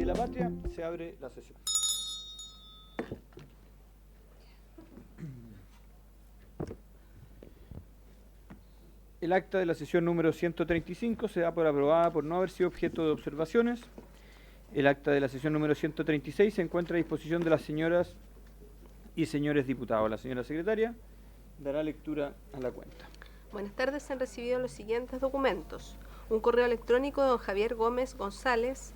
de la Patria, se abre la sesión. El acta de la sesión número 135 se da por aprobada por no haber sido objeto de observaciones. El acta de la sesión número 136 se encuentra a disposición de las señoras y señores diputados. La señora secretaria dará lectura a la cuenta. Buenas tardes, se han recibido los siguientes documentos. Un correo electrónico de don Javier Gómez González,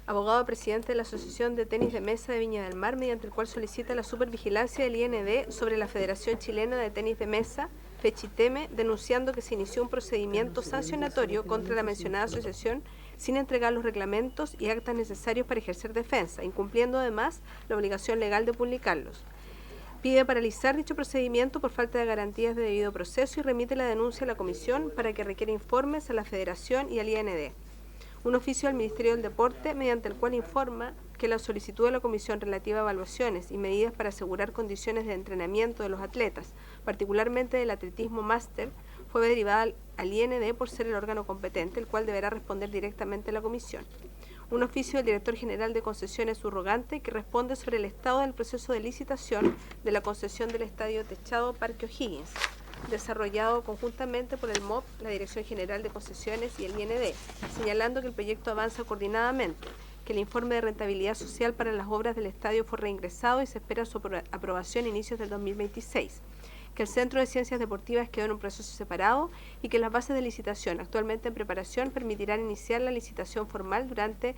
abogado presidente de la Asociación de Tenis de Mesa de Viña del Mar, mediante el cual solicita la supervigilancia del IND sobre la Federación Chilena de Tenis de Mesa, FECHITEME, denunciando que se inició un procedimiento sancionatorio contra la mencionada asociación sin entregar los reglamentos y actas necesarios para ejercer defensa, incumpliendo además la obligación legal de publicarlos. Pide paralizar dicho procedimiento por falta de garantías de debido proceso y remite la denuncia a la Comisión para que requiera informes a la Federación y al IND. Un oficio al Ministerio del Deporte mediante el cual informa que la solicitud de la Comisión relativa a evaluaciones y medidas para asegurar condiciones de entrenamiento de los atletas, particularmente del atletismo máster, fue derivada al IND por ser el órgano competente, el cual deberá responder directamente a la Comisión. Un oficio del Director General de Concesiones subrogante que responde sobre el estado del proceso de licitación de la concesión del Estadio Techado Parque O'Higgins, desarrollado conjuntamente por el MOP, la Dirección General de Concesiones y el IND, señalando que el proyecto avanza coordinadamente, que el informe de rentabilidad social para las obras del estadio fue reingresado y se espera su aprobación a inicios del 2026, que el Centro de Ciencias Deportivas quedó en un proceso separado y que las bases de licitación actualmente en preparación permitirán iniciar la licitación formal durante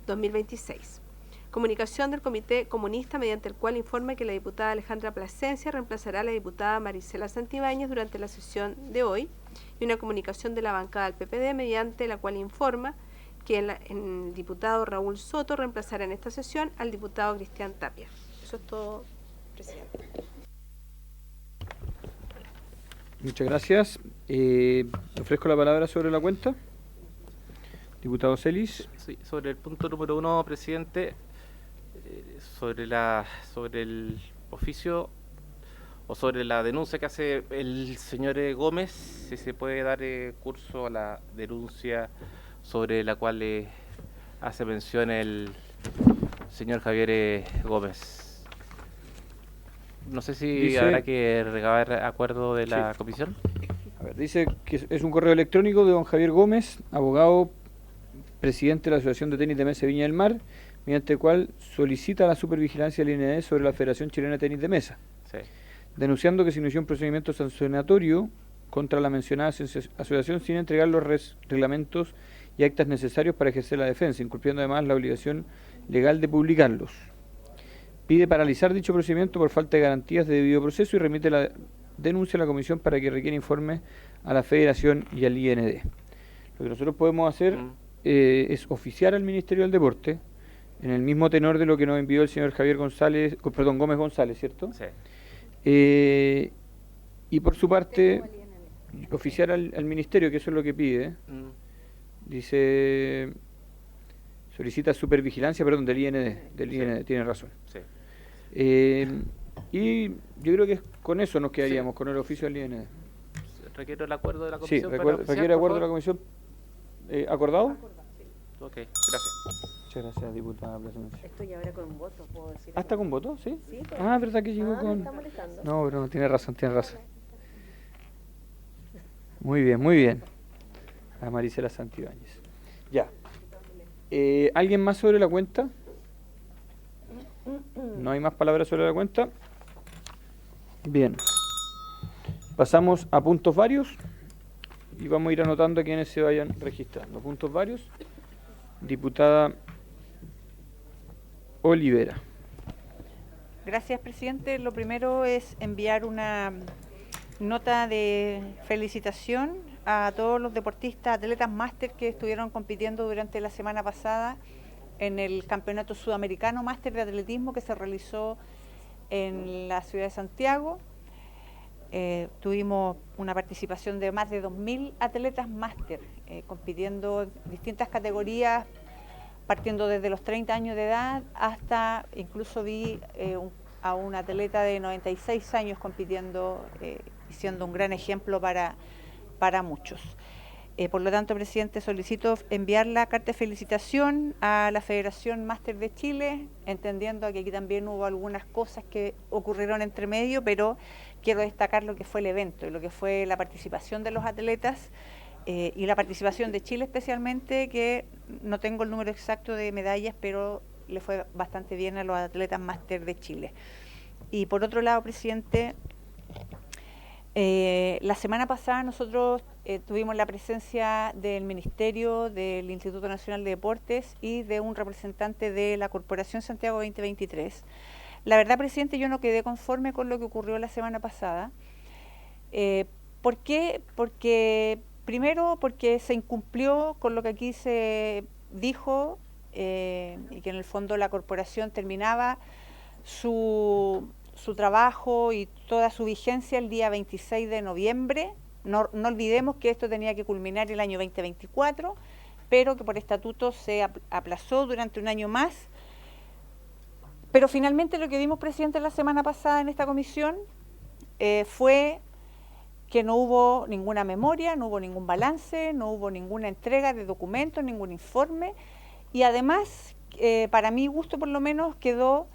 2026. Comunicación del Comité Comunista mediante el cual informa que la diputada Alejandra Plasencia reemplazará a la diputada Marisela Santibáñez durante la sesión de hoy, y una comunicación de la bancada del PPD mediante la cual informa que el diputado Raúl Soto reemplazará en esta sesión al diputado Cristian Tapia. Eso es todo, presidente. Muchas gracias. Ofrezco la palabra sobre la cuenta. Diputado Celis. Sí, sobre el punto número 1, presidente, sobre el oficio o sobre la denuncia que hace el señor Gómez, si se puede dar curso a la denuncia sobre la cual hace mención el señor Javier Gómez. No sé si dice, habrá que recabar acuerdo de la comisión. A ver, dice que es un correo electrónico de don Javier Gómez, abogado presidente de la Asociación de Tenis de Mesa de Viña del Mar, mediante el cual solicita la supervigilancia del IND sobre la Federación Chilena de Tenis de Mesa, Sí. denunciando que se inició un procedimiento sancionatorio contra la mencionada asociación sin entregar los reglamentos y actas necesarios para ejercer la defensa, incumpliendo además la obligación legal de publicarlos. Pide paralizar dicho procedimiento por falta de garantías de debido proceso y remite la denuncia a la Comisión para que requiera informes a la Federación y al IND. Lo que nosotros podemos hacer es oficiar al Ministerio del Deporte en el mismo tenor de lo que nos envió el señor Gómez González, ¿cierto? Sí. Y por su parte, oficiar al Ministerio, que eso es lo que pide. Dice, solicita supervigilancia, perdón, del IND, tiene razón. Sí. Y yo creo que con eso nos quedaríamos, con el oficio del IND. Requiero el acuerdo de la Sí, comisión. requiere acuerdo de la comisión. ¿Acordado? Ok, gracias. Muchas gracias, diputada Plasencia. Estoy ahora con voto, ¿puedo decir? ¿Está con voto? ¿Sí? Sí, pues. Ah, ¿verdad que llegó ¿Me con...? está molestando? No, pero tiene razón. Muy bien. A Marisela Santibáñez. Ya. ¿Alguien más sobre la cuenta? ¿No hay más palabras sobre la cuenta? Bien. Pasamos a puntos varios y vamos a ir anotando a quienes se vayan registrando. Puntos varios. Diputada Olivera. Gracias, presidente. Lo primero es enviar una nota de felicitación a todos los deportistas, atletas máster que estuvieron compitiendo durante la semana pasada en el Campeonato Sudamericano Máster de Atletismo que se realizó en la ciudad de Santiago. Tuvimos una participación de más de 2.000 atletas máster compitiendo en distintas categorías, partiendo desde los 30 años de edad hasta, incluso vi a un atleta de 96 años compitiendo y siendo un gran ejemplo para muchos. Por lo tanto, presidente, solicito enviar la carta de felicitación a la Federación Máster de Chile, entendiendo que aquí también hubo algunas cosas que ocurrieron entre medio, pero quiero destacar lo que fue el evento y lo que fue la participación de los atletas y la participación de Chile especialmente, que no tengo el número exacto de medallas, pero le fue bastante bien a los atletas Máster de Chile. Y por otro lado, presidente, la semana pasada nosotros tuvimos la presencia del Ministerio, del Instituto Nacional de Deportes y de un representante de la Corporación Santiago 2023. La verdad, presidente, yo no quedé conforme con lo que ocurrió la semana pasada. ¿Por qué? Primero, porque se incumplió con lo que aquí se dijo y que en el fondo la corporación terminaba su trabajo y toda su vigencia el día 26 de noviembre. No olvidemos que esto tenía que culminar el año 2024, pero que por estatuto se aplazó durante un año más. Pero finalmente lo que vimos, presidente, la semana pasada en esta comisión fue que no hubo ninguna memoria, no hubo ningún balance, no hubo ninguna entrega de documentos, ningún informe, y además, para mi gusto por lo menos, quedó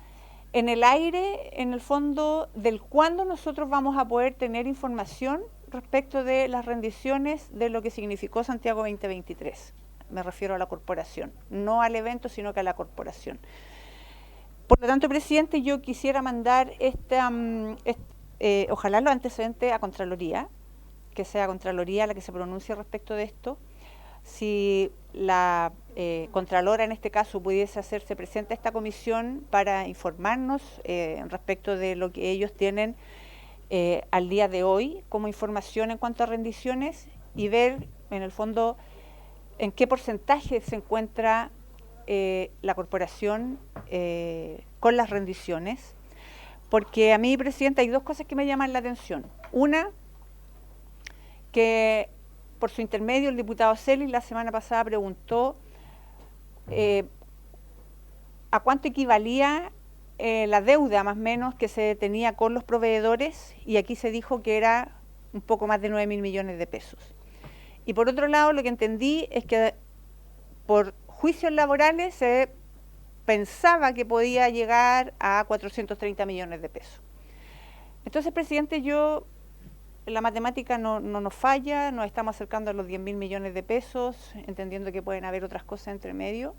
en el aire, en el fondo, del cuándo nosotros vamos a poder tener información respecto de las rendiciones de lo que significó Santiago 2023. Me refiero a la corporación, no al evento, sino que a la corporación. Por lo tanto, presidente, yo quisiera mandar ojalá los antecedentes a Contraloría, que sea Contraloría la que se pronuncie respecto de esto. Si la Contralora en este caso pudiese hacerse presente a esta comisión para informarnos respecto de lo que ellos tienen al día de hoy como información en cuanto a rendiciones y ver en el fondo en qué porcentaje se encuentra la corporación con las rendiciones. Porque a mí, presidenta, hay dos cosas que me llaman la atención. Una, que por su intermedio el diputado Celis la semana pasada preguntó a cuánto equivalía la deuda más o menos que se tenía con los proveedores, y aquí se dijo que era un poco más de 9.000 millones de pesos. Y por otro lado, lo que entendí es que por juicios laborales se pensaba que podía llegar a 430 millones de pesos. Entonces, presidente, la matemática no nos falla, nos estamos acercando a los 10.000 millones de pesos, entendiendo que pueden haber otras cosas entre medio.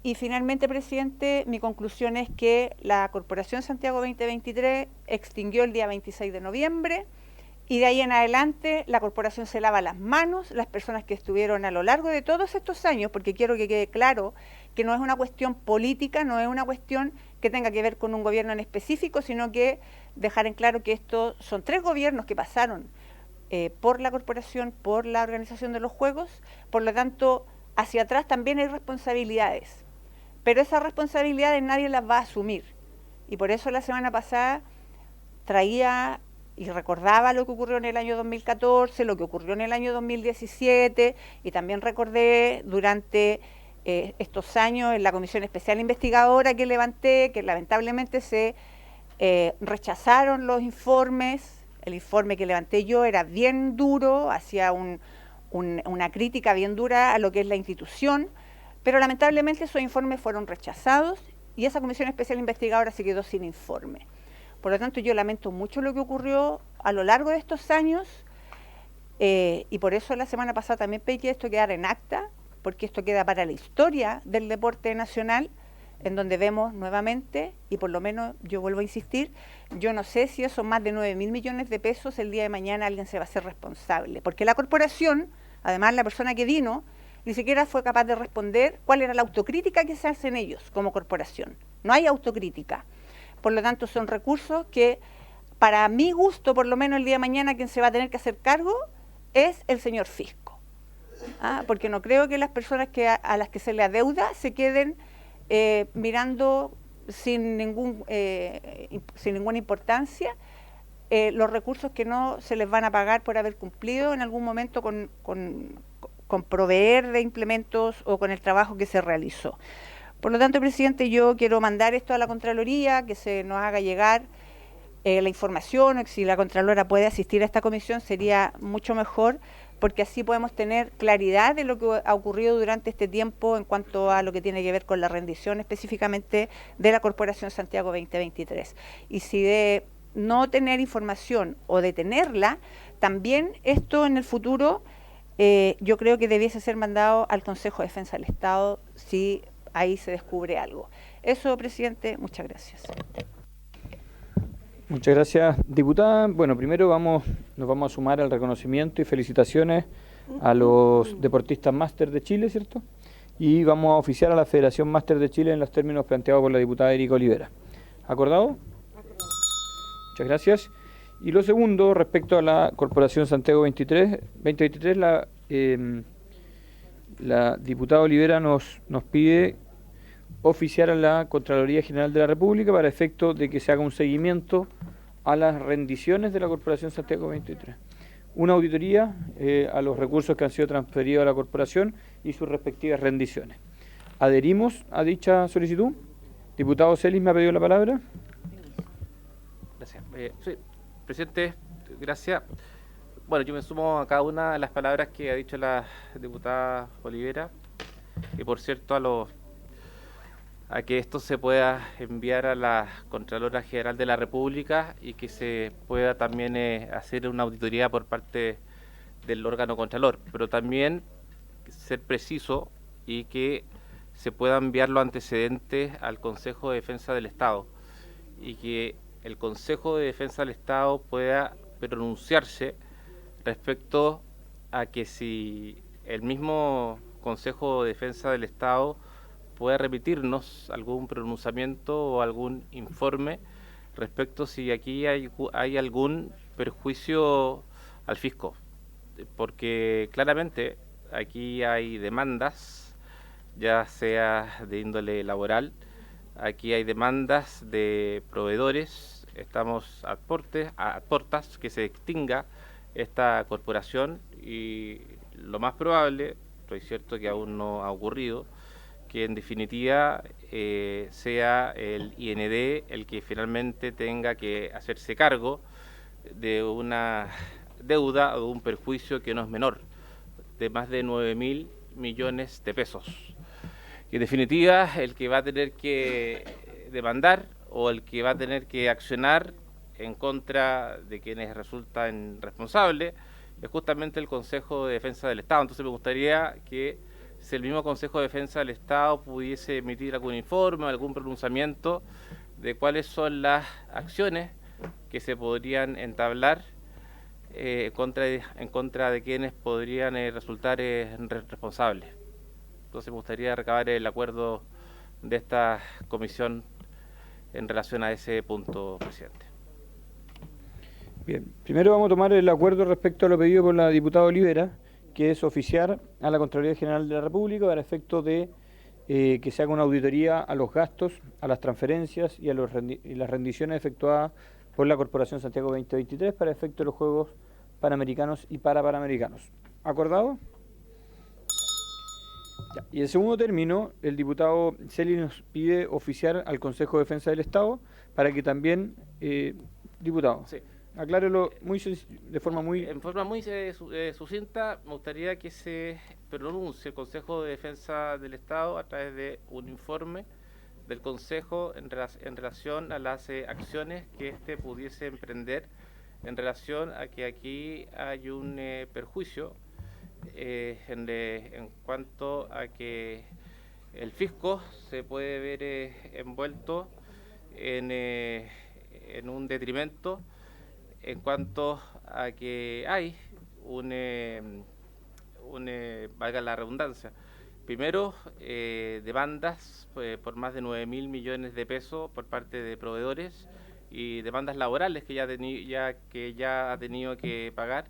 Y finalmente, presidente, mi conclusión es que la Corporación Santiago 2023 extinguió el día 26 de noviembre, y de ahí en adelante la corporación se lava las manos, las personas que estuvieron a lo largo de todos estos años, porque quiero que quede claro que no es una cuestión política, no es una cuestión que tenga que ver con un gobierno en específico, sino que dejar en claro que estos son 3 gobiernos que pasaron por la corporación, por la organización de los Juegos. Por lo tanto, hacia atrás también hay responsabilidades, pero esas responsabilidades nadie las va a asumir, y por eso la semana pasada traía y recordaba lo que ocurrió en el año 2014, lo que ocurrió en el año 2017, y también recordé durante estos años en la comisión especial investigadora que levanté, que lamentablemente se rechazaron los informes. El informe que levanté yo era bien duro, hacía una crítica bien dura a lo que es la institución, pero lamentablemente esos informes fueron rechazados y esa comisión especial investigadora se quedó sin informe. Por lo tanto, yo lamento mucho lo que ocurrió a lo largo de estos años y por eso la semana pasada también pedí que esto quedara en acta, porque esto queda para la historia del deporte nacional, en donde vemos nuevamente, y por lo menos yo vuelvo a insistir, yo no sé si esos más de 9.000 millones de pesos el día de mañana alguien se va a hacer responsable, porque la corporación, además la persona que vino, ni siquiera fue capaz de responder cuál era la autocrítica que se hacen ellos como corporación. No hay autocrítica. Por lo tanto, son recursos que, para mi gusto, por lo menos el día de mañana, quien se va a tener que hacer cargo es el señor fisco. Porque no creo que las personas a las que se le adeuda se queden mirando sin ninguna importancia los recursos que no se les van a pagar por haber cumplido en algún momento con proveer de implementos o con el trabajo que se realizó. Por lo tanto, presidente, yo quiero mandar esto a la Contraloría, que se nos haga llegar la información, o si la Contralora puede asistir a esta comisión sería mucho mejor, porque así podemos tener claridad de lo que ha ocurrido durante este tiempo en cuanto a lo que tiene que ver con la rendición específicamente de la Corporación Santiago 2023. Y si de no tener información o de tenerla, también esto en el futuro yo creo que debiese ser mandado al Consejo de Defensa del Estado si ahí se descubre algo. Eso, presidente, muchas gracias. Muchas gracias, diputada. Bueno, primero nos vamos a sumar al reconocimiento y felicitaciones a los deportistas máster de Chile, ¿cierto? Y vamos a oficiar a la Federación Máster de Chile en los términos planteados por la diputada Erika Olivera. ¿Acordado? Muchas gracias. Y lo segundo, respecto a la Corporación Santiago 2023, la diputada Olivera nos pide oficiar a la Contraloría General de la República para efecto de que se haga un seguimiento a las rendiciones de la Corporación Santiago 23. Una auditoría a los recursos que han sido transferidos a la Corporación y sus respectivas rendiciones. ¿Adherimos a dicha solicitud? Diputado Celis me ha pedido la palabra. Gracias. Sí, presidente, gracias. Bueno, yo me sumo a cada una de las palabras que ha dicho la diputada Olivera y, por cierto, a que esto se pueda enviar a la Contralora General de la República y que se pueda también hacer una auditoría por parte del órgano Contralor, pero también ser preciso y que se puedan enviar los antecedentes al Consejo de Defensa del Estado y que el Consejo de Defensa del Estado pueda pronunciarse respecto a que si el mismo Consejo de Defensa del Estado puede remitirnos algún pronunciamiento o algún informe respecto si aquí hay algún perjuicio al fisco, porque claramente aquí hay demandas, ya sea de índole laboral, aquí hay demandas de proveedores, estamos a portas que se extinga esta corporación y lo más probable, estoy cierto que aún no ha ocurrido, que en definitiva sea el IND el que finalmente tenga que hacerse cargo de una deuda o de un perjuicio que no es menor, de más de 9.000 millones de pesos. Y en definitiva, el que va a tener que demandar o el que va a tener que accionar en contra de quienes resultan responsables es justamente el Consejo de Defensa del Estado. Entonces me gustaría que si el mismo Consejo de Defensa del Estado pudiese emitir algún informe o algún pronunciamiento de cuáles son las acciones que se podrían entablar en contra de quienes podrían resultar responsables. Entonces me gustaría recabar el acuerdo de esta comisión en relación a ese punto, presidente. Bien, primero vamos a tomar el acuerdo respecto a lo pedido por la diputada Olivera, que es oficiar a la Contraloría General de la República para efecto de que se haga una auditoría a los gastos, a las transferencias y a las rendiciones efectuadas por la Corporación Santiago 2023 para efecto de los Juegos Panamericanos y Parapanamericanos. ¿Acordado? Ya. Y en segundo término, el diputado Celis nos pide oficiar al Consejo de Defensa del Estado para que también, diputado, sí, aclárelo de forma muy... En forma muy sucinta, me gustaría que se pronuncie el Consejo de Defensa del Estado a través de un informe del Consejo en relación a las acciones que éste pudiese emprender en relación a que aquí hay un perjuicio en cuanto a que el fisco se puede ver envuelto en un detrimento en cuanto a que hay valga la redundancia, primero demandas por más de 9.000 millones de pesos por parte de proveedores y demandas laborales que ya ha tenido que pagar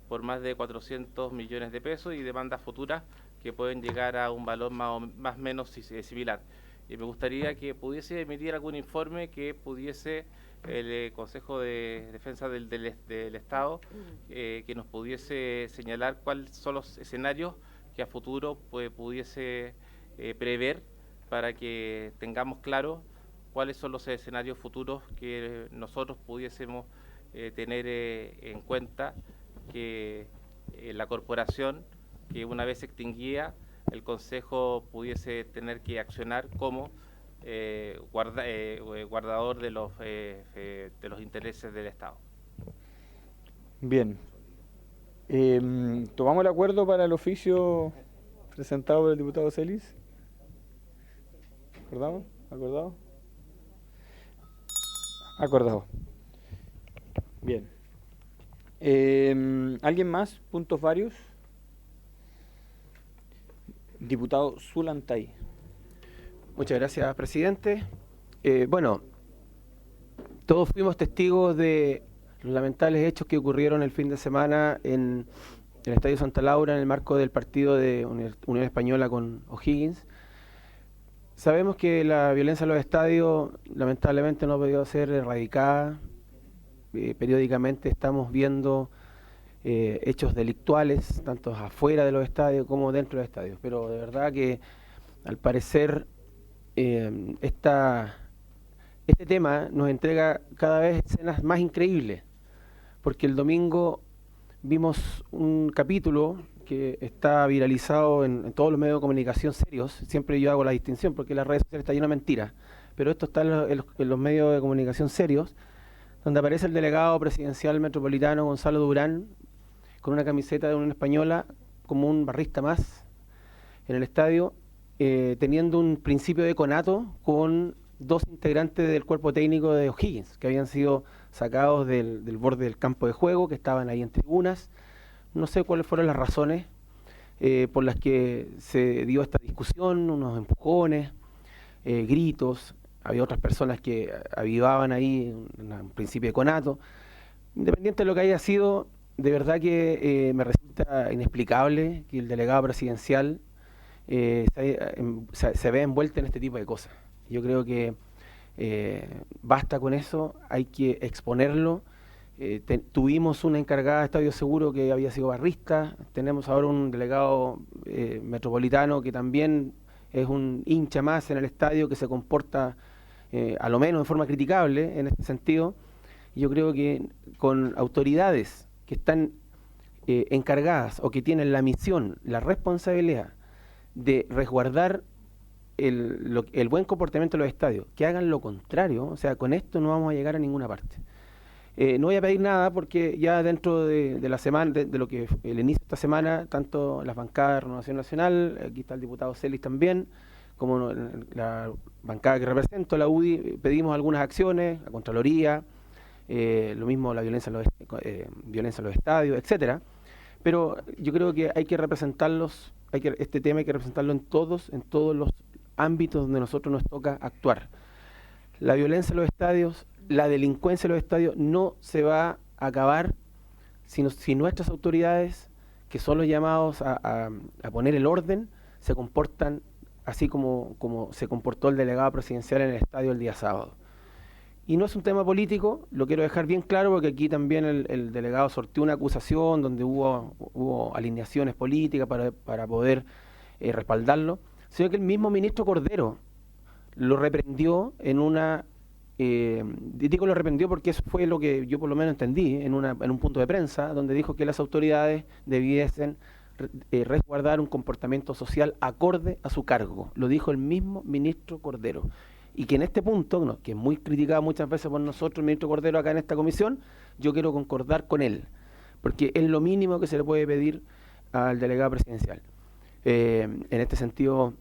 por más de 400 millones de pesos y demandas futuras que pueden llegar a un valor más o menos similar. Y me gustaría que pudiese emitir algún informe que pudiese el Consejo de Defensa del Estado, que nos pudiese señalar cuáles son los escenarios que a futuro pudiese prever para que tengamos claro cuáles son los escenarios futuros que nosotros pudiésemos tener en cuenta que la corporación, que una vez extinguida el Consejo pudiese tener que accionar como guardador de los intereses del Estado. Bien. ¿Tomamos el acuerdo para el oficio presentado por el diputado Celis? ¿Acordamos? ¿Acordado? Acordado. Bien. ¿Alguien más? ¿Puntos varios? Diputado Zulantay. Muchas gracias, presidente. Bueno, todos fuimos testigos de los lamentables hechos que ocurrieron el fin de semana en el Estadio Santa Laura en el marco del partido de Unión Española con O'Higgins. Sabemos que la violencia en los estadios lamentablemente no ha podido ser erradicada. Periódicamente estamos viendo hechos delictuales, tanto afuera de los estadios como dentro de los estadios. Pero de verdad que al parecer este tema nos entrega cada vez escenas más increíbles. Porque el domingo vimos un capítulo que está viralizado en todos los medios de comunicación serios. Siempre yo hago la distinción porque las redes sociales están llenas de mentiras, pero esto está en los medios de comunicación serios, donde aparece el delegado presidencial metropolitano Gonzalo Durán con una camiseta de Unión Española como un barrista más en el estadio, teniendo un principio de conato con dos integrantes del cuerpo técnico de O'Higgins, que habían sido sacados del borde del campo de juego, que estaban ahí en tribunas. No sé cuáles fueron las razones por las que se dio esta discusión, unos empujones, gritos. Había otras personas que avivaban ahí un principio de conato. Independiente de lo que haya sido, de verdad que me resulta inexplicable que el delegado presidencial se vea envuelto en este tipo de cosas. Yo creo que basta con eso, hay que exponerlo. Tuvimos una encargada de Estadio Seguro que había sido barrista, tenemos ahora un delegado metropolitano que también es un hincha más en el estadio, que se comporta a lo menos de forma criticable en este sentido. Yo creo que con autoridades que están encargadas o que tienen la misión, la responsabilidad de resguardar el buen comportamiento de los estadios, que hagan lo contrario, o sea, con esto no vamos a llegar a ninguna parte. No voy a pedir nada porque ya dentro de la semana, de lo que el inicio de esta semana, tanto las bancadas de Renovación Nacional, aquí está el diputado Celis también, como la bancada que represento, la UDI, pedimos algunas acciones, la Contraloría, lo mismo la violencia en los estadios, etcétera. Pero yo creo que hay que representarlos, este tema hay que representarlo en todos los ámbitos donde nosotros nos toca actuar. La violencia en los estadios, la delincuencia en los estadios no se va a acabar si nuestras autoridades, que son los llamados a poner el orden, se comportan así como se comportó el delegado presidencial en el estadio el día sábado. Y no es un tema político, lo quiero dejar bien claro porque aquí también el delegado sorteó una acusación donde hubo alineaciones políticas para poder respaldarlo, sino que el mismo ministro Cordero lo reprendió en una... digo lo reprendió porque eso fue lo que yo por lo menos entendí en un punto de prensa, donde dijo que las autoridades debiesen resguardar un comportamiento social acorde a su cargo. Lo dijo el mismo ministro Cordero. Y que en este punto, que es muy criticado muchas veces por nosotros, el ministro Cordero acá en esta comisión, yo quiero concordar con él, porque es lo mínimo que se le puede pedir al delegado presidencial. En este sentido,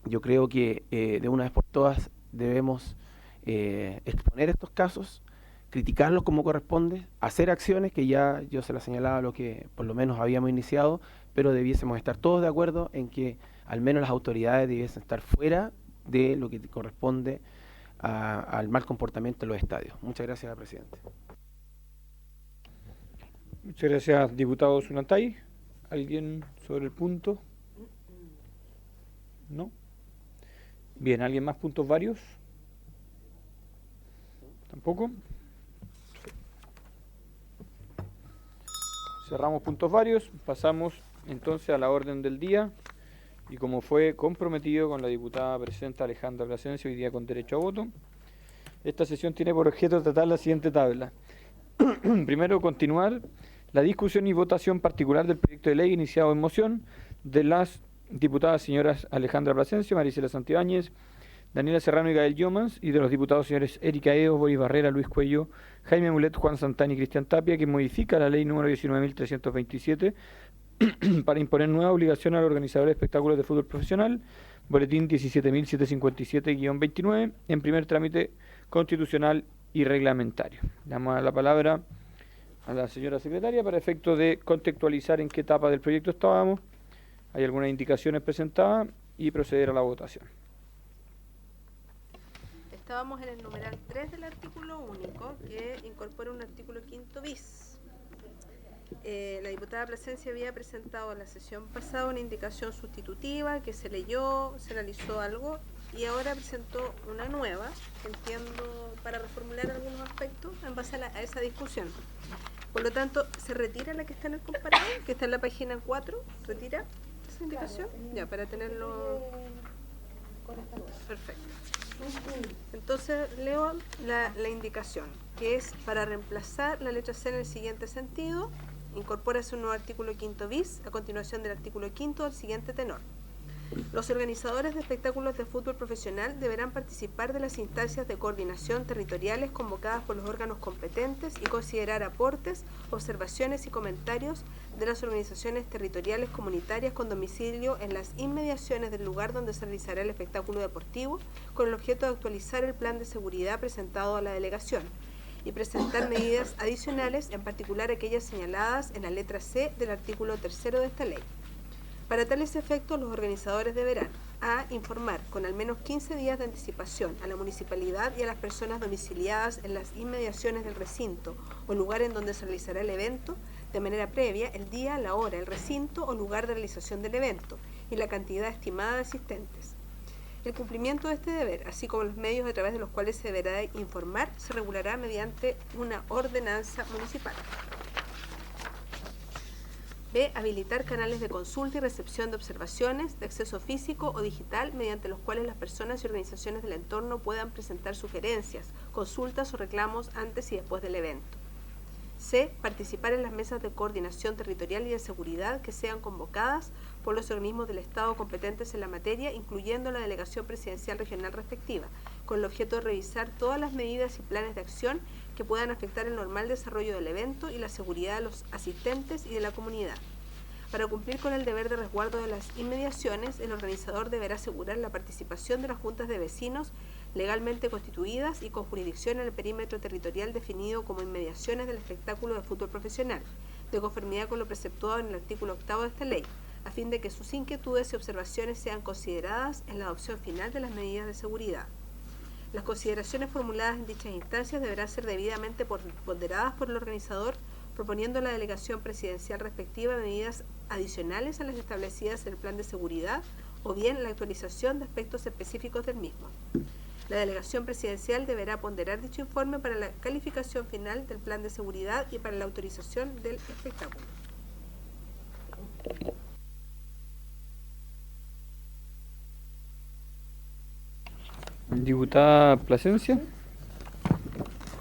yo creo que de una vez por todas debemos exponer estos casos, criticarlos como corresponde, hacer acciones que ya yo se las señalaba lo que por lo menos habíamos iniciado, pero debiésemos estar todos de acuerdo en que al menos las autoridades debiesen estar fuera de lo que corresponde al mal comportamiento de los estadios. Muchas gracias, presidente. Muchas gracias, diputado Zulantay. ¿Alguien sobre el punto? ¿No? Bien, ¿alguien más? ¿Puntos varios? ¿Tampoco? Cerramos puntos varios, pasamos entonces a la orden del día. Y como fue comprometido con la diputada presidenta Alejandra Plasencia, hoy día con derecho a voto, esta sesión tiene por objeto tratar la siguiente tabla. Primero, continuar la discusión y votación particular del proyecto de ley iniciado en moción de las diputadas señoras Alejandra Plasencia, Marisela Santibáñez, Daniela Serrano y Gael Yomans, y de los diputados señores Erika Eos, Boris Barrera, Luis Cuello, Jaime Mulet, Juan Santana y Cristian Tapia, que modifica la ley número 19.327 para imponer nueva obligación a los organizadores de espectáculos de fútbol profesional, boletín 17.757-29, en primer trámite constitucional y reglamentario. Le damos la palabra a la señora secretaria para efecto de contextualizar en qué etapa del proyecto estábamos, hay algunas indicaciones presentadas y proceder a la votación. Estábamos en el numeral 3 del artículo único, que incorpora un artículo 5 bis. La diputada Plasencia había presentado en la sesión pasada una indicación sustitutiva que se leyó, se analizó algo y ahora presentó una nueva, entiendo, para reformular algunos aspectos en base a esa discusión. Por lo tanto, se retira la que está en el comparado, que está en la página 4, retira esa indicación, ya, para tenerlo... Perfecto. Entonces leo la indicación, que es para reemplazar la letra C en el siguiente sentido, incorpórase un nuevo artículo 5 bis a continuación del artículo 5 del siguiente tenor. Los organizadores de espectáculos de fútbol profesional deberán participar de las instancias de coordinación territoriales convocadas por los órganos competentes y considerar aportes, observaciones y comentarios de las organizaciones territoriales comunitarias con domicilio en las inmediaciones del lugar donde se realizará el espectáculo deportivo, con el objeto de actualizar el plan de seguridad presentado a la delegación y presentar medidas adicionales, en particular aquellas señaladas en la letra C del artículo 3 de esta ley. Para tales efectos, los organizadores deberán: a. Informar con al menos 15 días de anticipación a la municipalidad y a las personas domiciliadas en las inmediaciones del recinto o lugar en donde se realizará el evento, de manera previa, el día, la hora, el recinto o lugar de realización del evento y la cantidad estimada de asistentes. El cumplimiento de este deber, así como los medios a través de los cuales se deberá informar, se regulará mediante una ordenanza municipal. B. Habilitar canales de consulta y recepción de observaciones de acceso físico o digital mediante los cuales las personas y organizaciones del entorno puedan presentar sugerencias, consultas o reclamos antes y después del evento. C. Participar en las mesas de coordinación territorial y de seguridad que sean convocadas por los organismos del Estado competentes en la materia, incluyendo la delegación presidencial regional respectiva, con el objeto de revisar todas las medidas y planes de acción que puedan afectar el normal desarrollo del evento y la seguridad de los asistentes y de la comunidad. Para cumplir con el deber de resguardo de las inmediaciones, el organizador deberá asegurar la participación de las juntas de vecinos legalmente constituidas y con jurisdicción en el perímetro territorial definido como inmediaciones del espectáculo de fútbol profesional, de conformidad con lo preceptuado en el artículo 8 de esta ley, a fin de que sus inquietudes y observaciones sean consideradas en la adopción final de las medidas de seguridad. Las consideraciones formuladas en dichas instancias deberán ser debidamente ponderadas por el organizador, proponiendo a la delegación presidencial respectiva medidas adicionales a las establecidas en el plan de seguridad o bien la actualización de aspectos específicos del mismo. La delegación presidencial deberá ponderar dicho informe para la calificación final del plan de seguridad y para la autorización del espectáculo. Diputada Plasencia.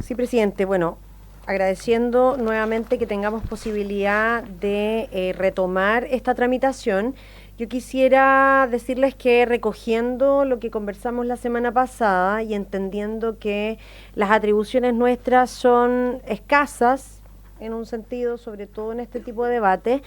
Sí, presidente. Bueno, agradeciendo nuevamente que tengamos posibilidad de retomar esta tramitación, yo quisiera decirles que recogiendo lo que conversamos la semana pasada y entendiendo que las atribuciones nuestras son escasas en un sentido, sobre todo en este tipo de debate,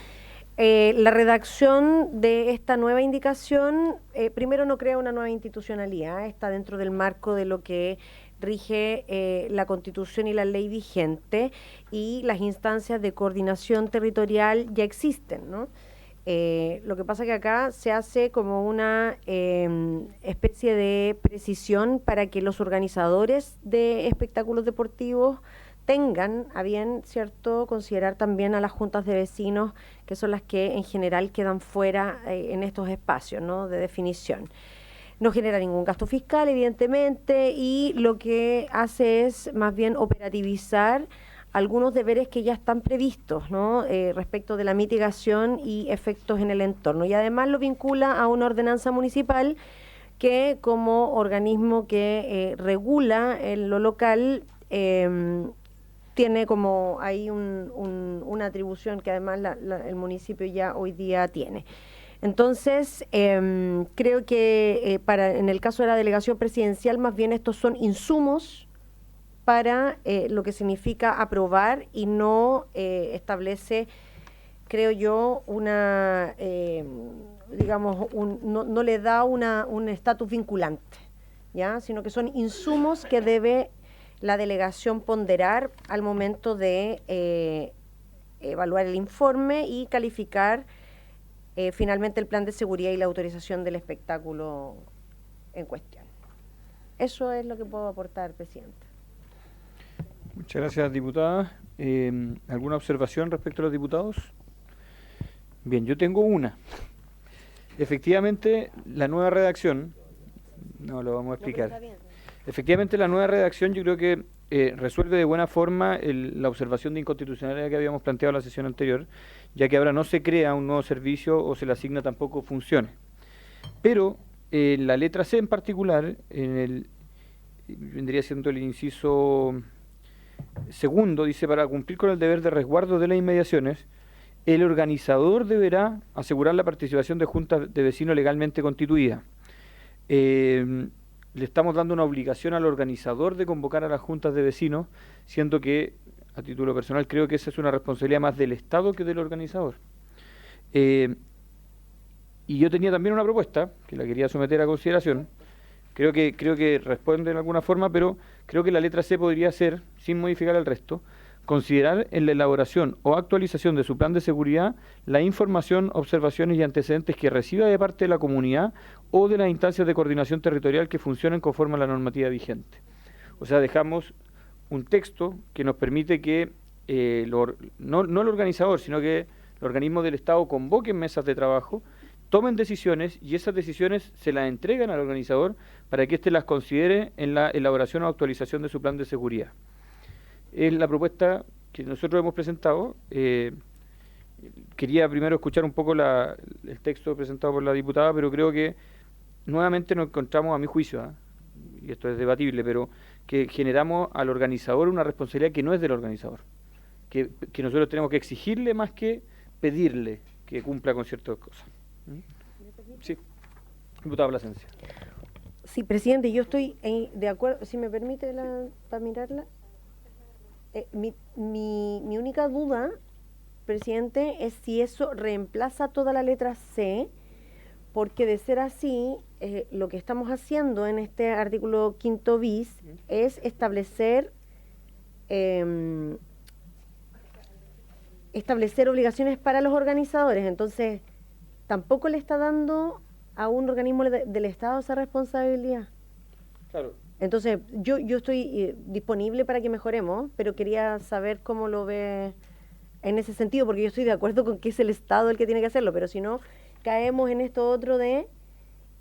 la redacción de esta nueva indicación, primero no crea una nueva institucionalidad, está dentro del marco de lo que rige la Constitución y la ley vigente, y las instancias de coordinación territorial ya existen, ¿no? Lo que pasa que acá se hace como una especie de precisión para que los organizadores de espectáculos deportivos tengan a bien, ¿cierto?, considerar también a las juntas de vecinos, que son las que en general quedan fuera en estos espacios, ¿no?, de definición. No genera ningún gasto fiscal, evidentemente, y lo que hace es más bien operativizar algunos deberes que ya están previstos, ¿no?, respecto de la mitigación y efectos en el entorno. Y además lo vincula a una ordenanza municipal que, como organismo que regula en lo local, tiene como ahí una atribución que además el municipio ya hoy día tiene. Entonces, creo que en el caso de la delegación presidencial, más bien estos son insumos para lo que significa aprobar y no establece, creo yo, no le da un estatus vinculante, ¿ya? Sino que son insumos que debe la delegación ponderar al momento de evaluar el informe y calificar finalmente el plan de seguridad y la autorización del espectáculo en cuestión. Eso es lo que puedo aportar, presidente. Muchas gracias, diputada. ¿Alguna observación respecto a los diputados? Bien, yo tengo una. Efectivamente, la nueva redacción, no lo vamos a explicar. Efectivamente, la nueva redacción yo creo que resuelve de buena forma la observación de inconstitucionalidad que habíamos planteado en la sesión anterior, ya que ahora no se crea un nuevo servicio o se le asigna tampoco funciones. Pero la letra C en particular, vendría siendo el inciso segundo, dice: para cumplir con el deber de resguardo de las inmediaciones, el organizador deberá asegurar la participación de juntas de vecinos legalmente constituidas. Le estamos dando una obligación al organizador de convocar a las juntas de vecinos, siendo que, a título personal, creo que esa es una responsabilidad más del Estado que del organizador. Y yo tenía también una propuesta, que la quería someter a consideración. Creo que responde de alguna forma, pero creo que la letra C podría ser, sin modificar el resto, considerar en la elaboración o actualización de su plan de seguridad la información, observaciones y antecedentes que reciba de parte de la comunidad o de las instancias de coordinación territorial que funcionen conforme a la normativa vigente. O sea, dejamos un texto que nos permite que no el organizador, sino que los organismos del Estado convoquen mesas de trabajo, tomen decisiones y esas decisiones se las entregan al organizador para que éste las considere en la elaboración o actualización de su plan de seguridad. Es la propuesta que nosotros hemos presentado. Quería primero escuchar un poco el texto presentado por la diputada, pero creo que nuevamente nos encontramos, a mi juicio, y esto es debatible, pero que generamos al organizador una responsabilidad que no es del organizador, que nosotros tenemos que exigirle más que pedirle que cumpla con ciertas cosas. Sí, diputada Plasencia. Sí, presidente, yo estoy de acuerdo, si me permite para mirarla. Mi única duda, presidente, es si eso reemplaza toda la letra C, porque de ser así, lo que estamos haciendo en este artículo 5 bis es establecer obligaciones para los organizadores. Entonces, tampoco le está dando a un organismo del Estado esa responsabilidad. Claro. Entonces, yo estoy disponible para que mejoremos, pero quería saber cómo lo ve en ese sentido, porque yo estoy de acuerdo con que es el Estado el que tiene que hacerlo, pero si no, caemos en esto otro de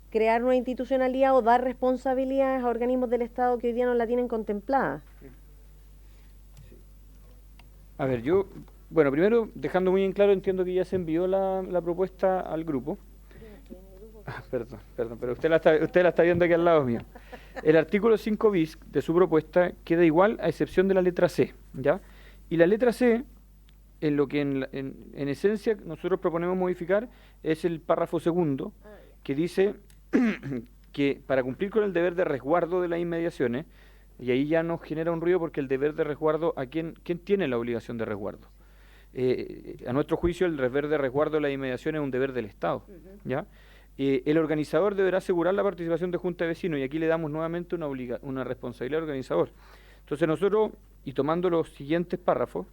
crear una institucionalidad o dar responsabilidades a organismos del Estado que hoy día no la tienen contemplada. A ver, bueno, primero, dejando muy en claro, entiendo que ya se envió la propuesta al grupo. Perdón, pero usted la está viendo aquí al lado mío. El artículo 5 bis de su propuesta queda igual a excepción de la letra C, ¿ya? Y la letra C, en lo que en esencia nosotros proponemos modificar, es el párrafo segundo, que dice que para cumplir con el deber de resguardo de las inmediaciones, y ahí ya nos genera un ruido porque el deber de resguardo, ¿quién tiene la obligación de resguardo? A nuestro juicio, el deber de resguardo de las inmediaciones es un deber del Estado, ¿ya? El organizador deberá asegurar la participación de junta de vecinos, y aquí le damos nuevamente una responsabilidad al organizador. Entonces nosotros, y tomando los siguientes párrafos,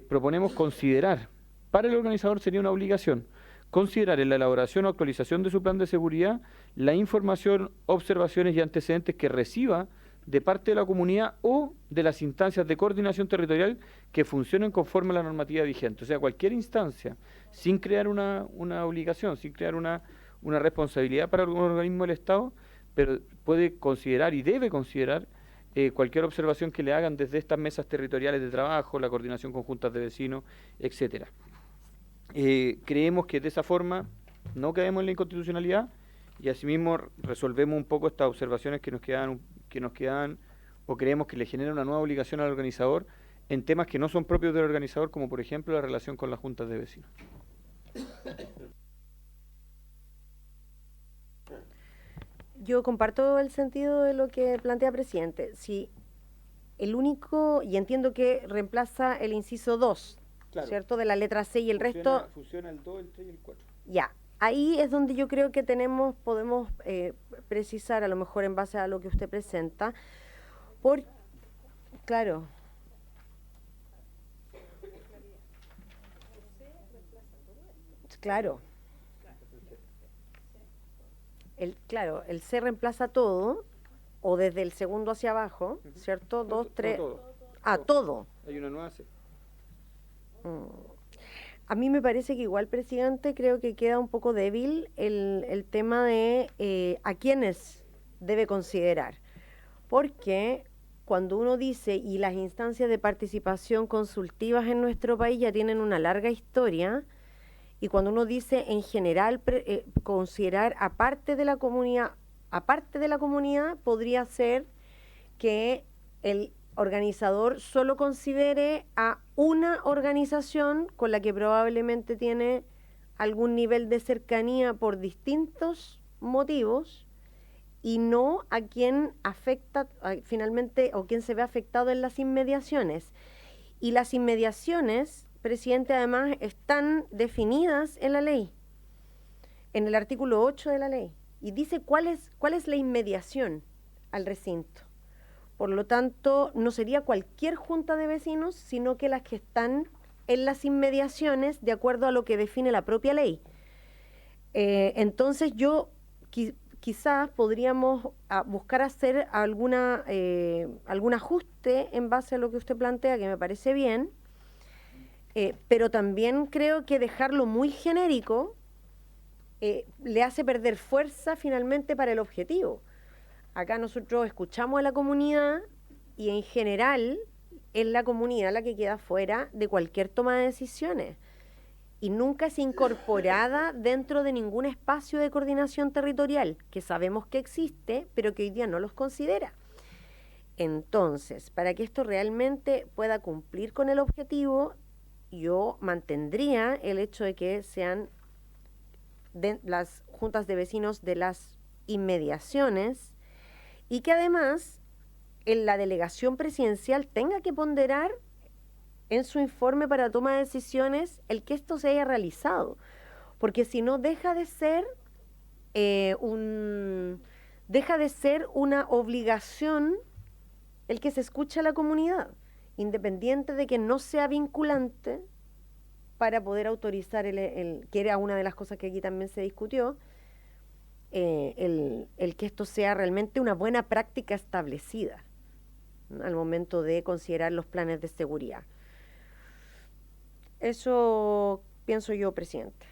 proponemos considerar, para el organizador sería una obligación, considerar en la elaboración o actualización de su plan de seguridad la información, observaciones y antecedentes que reciba de parte de la comunidad o de las instancias de coordinación territorial que funcionen conforme a la normativa vigente. O sea, cualquier instancia, sin crear una obligación, sin crear una responsabilidad para algún organismo del Estado, pero puede considerar y debe considerar cualquier observación que le hagan desde estas mesas territoriales de trabajo, la coordinación con juntas de vecinos, etcétera. Creemos que de esa forma no caemos en la inconstitucionalidad y asimismo resolvemos un poco estas observaciones que nos quedan o creemos que le genera una nueva obligación al organizador en temas que no son propios del organizador, como por ejemplo la relación con las juntas de vecinos. Yo comparto el sentido de lo que plantea presidente. Si el único, y entiendo que reemplaza el inciso 2, Claro. ¿cierto? De la letra C y el resto, Fusiona el 2, el 3 y el 4. ya. Ahí es donde yo creo que podemos precisar, a lo mejor en base a lo que usted presenta, claro. Claro. Claro, el C reemplaza todo, o desde el segundo hacia abajo, ¿cierto? 2, 3. Todo. Hay una nueva C. A mí me parece que igual, presidente, creo que queda un poco débil el tema de a quiénes debe considerar. Porque cuando uno dice, y las instancias de participación consultivas en nuestro país ya tienen una larga historia, y cuando uno dice en general considerar aparte de la comunidad, podría ser que el organizador solo considere a una organización con la que probablemente tiene algún nivel de cercanía por distintos motivos y no a quien afecta finalmente o quien se ve afectado en las inmediaciones. Y las inmediaciones, presidente, además están definidas en la ley, en el artículo 8 de la ley, y dice cuál es la inmediación al recinto. Por lo tanto, no sería cualquier junta de vecinos, sino que las que están en las inmediaciones de acuerdo a lo que define la propia ley. Entonces yo quizás podríamos buscar hacer algún ajuste en base a lo que usted plantea, que me parece bien, pero también creo que dejarlo muy genérico le hace perder fuerza finalmente para el objetivo. Acá nosotros escuchamos a la comunidad y en general es la comunidad la que queda fuera de cualquier toma de decisiones y nunca es incorporada dentro de ningún espacio de coordinación territorial, que sabemos que existe, pero que hoy día no los considera. Entonces, para que esto realmente pueda cumplir con el objetivo, yo mantendría el hecho de que sean las juntas de vecinos de las inmediaciones y que además en la delegación presidencial tenga que ponderar en su informe para toma de decisiones el que esto se haya realizado, porque si no deja de ser una obligación el que se escuche a la comunidad, independiente de que no sea vinculante para poder autorizar que era una de las cosas que aquí también se discutió, el que esto sea realmente una buena práctica establecida, ¿no?, al momento de considerar los planes de seguridad. Eso pienso yo, presidente.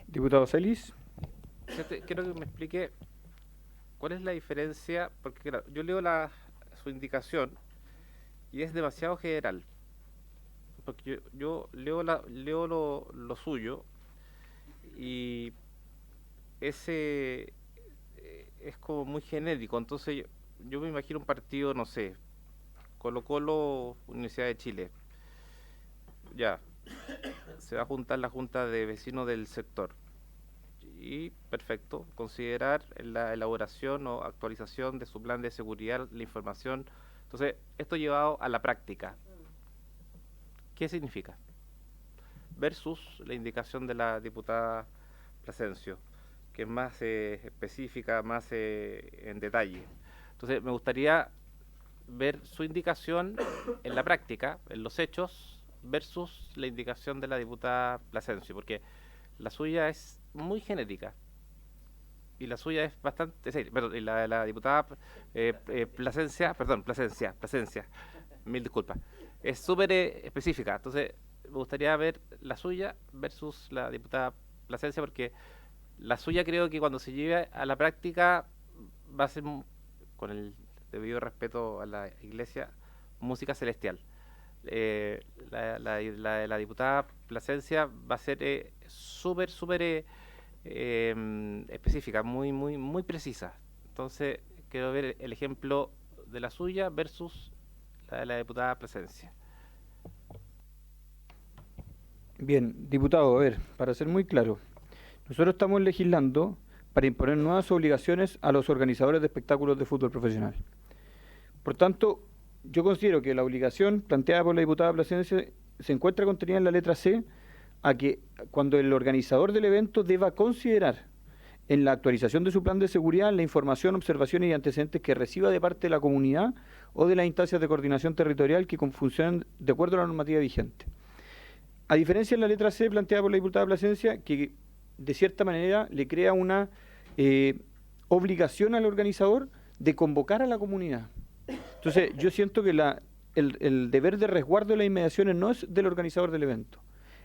Diputado Celis. Quiero que me explique cuál es la diferencia, porque claro, yo leo su indicación y es demasiado general. Porque yo leo lo suyo y ese es como muy genérico. Entonces yo me imagino un partido, no sé, Colo-Colo, Universidad de Chile. Ya, se va a juntar la junta de vecinos del sector. Y perfecto, considerar la elaboración o actualización de su plan de seguridad, la información. Entonces, esto llevado a la práctica. ¿Qué significa? Versus la indicación de la diputada Plasencio, que es más específica, más en detalle. Entonces, me gustaría ver su indicación en la práctica, en los hechos, versus la indicación de la diputada Plasencio, porque la suya es muy genérica y la suya es bastante, perdón, y la diputada Plasencia, mil disculpas, es súper específica. Entonces me gustaría ver la suya versus la diputada Plasencia, porque la suya creo que cuando se lleve a la práctica va a ser, con el debido respeto a la iglesia, música celestial. La diputada Plasencia va a ser súper específica, muy precisa. Entonces quiero ver el ejemplo de la suya versus la de la diputada Plasencia. Bien, diputado, a ver, para ser muy claro, nosotros estamos legislando para imponer nuevas obligaciones a los organizadores de espectáculos de fútbol profesional. Por tanto, yo considero que la obligación planteada por la diputada Plasencia se encuentra contenida en la letra C, a que cuando el organizador del evento deba considerar en la actualización de su plan de seguridad la información, observaciones y antecedentes que reciba de parte de la comunidad o de las instancias de coordinación territorial que funcionen de acuerdo a la normativa vigente. A diferencia de la letra C planteada por la diputada Plasencia, que de cierta manera le crea una obligación al organizador de convocar a la comunidad. Entonces, yo siento que el deber de resguardo de las inmediaciones no es del organizador del evento.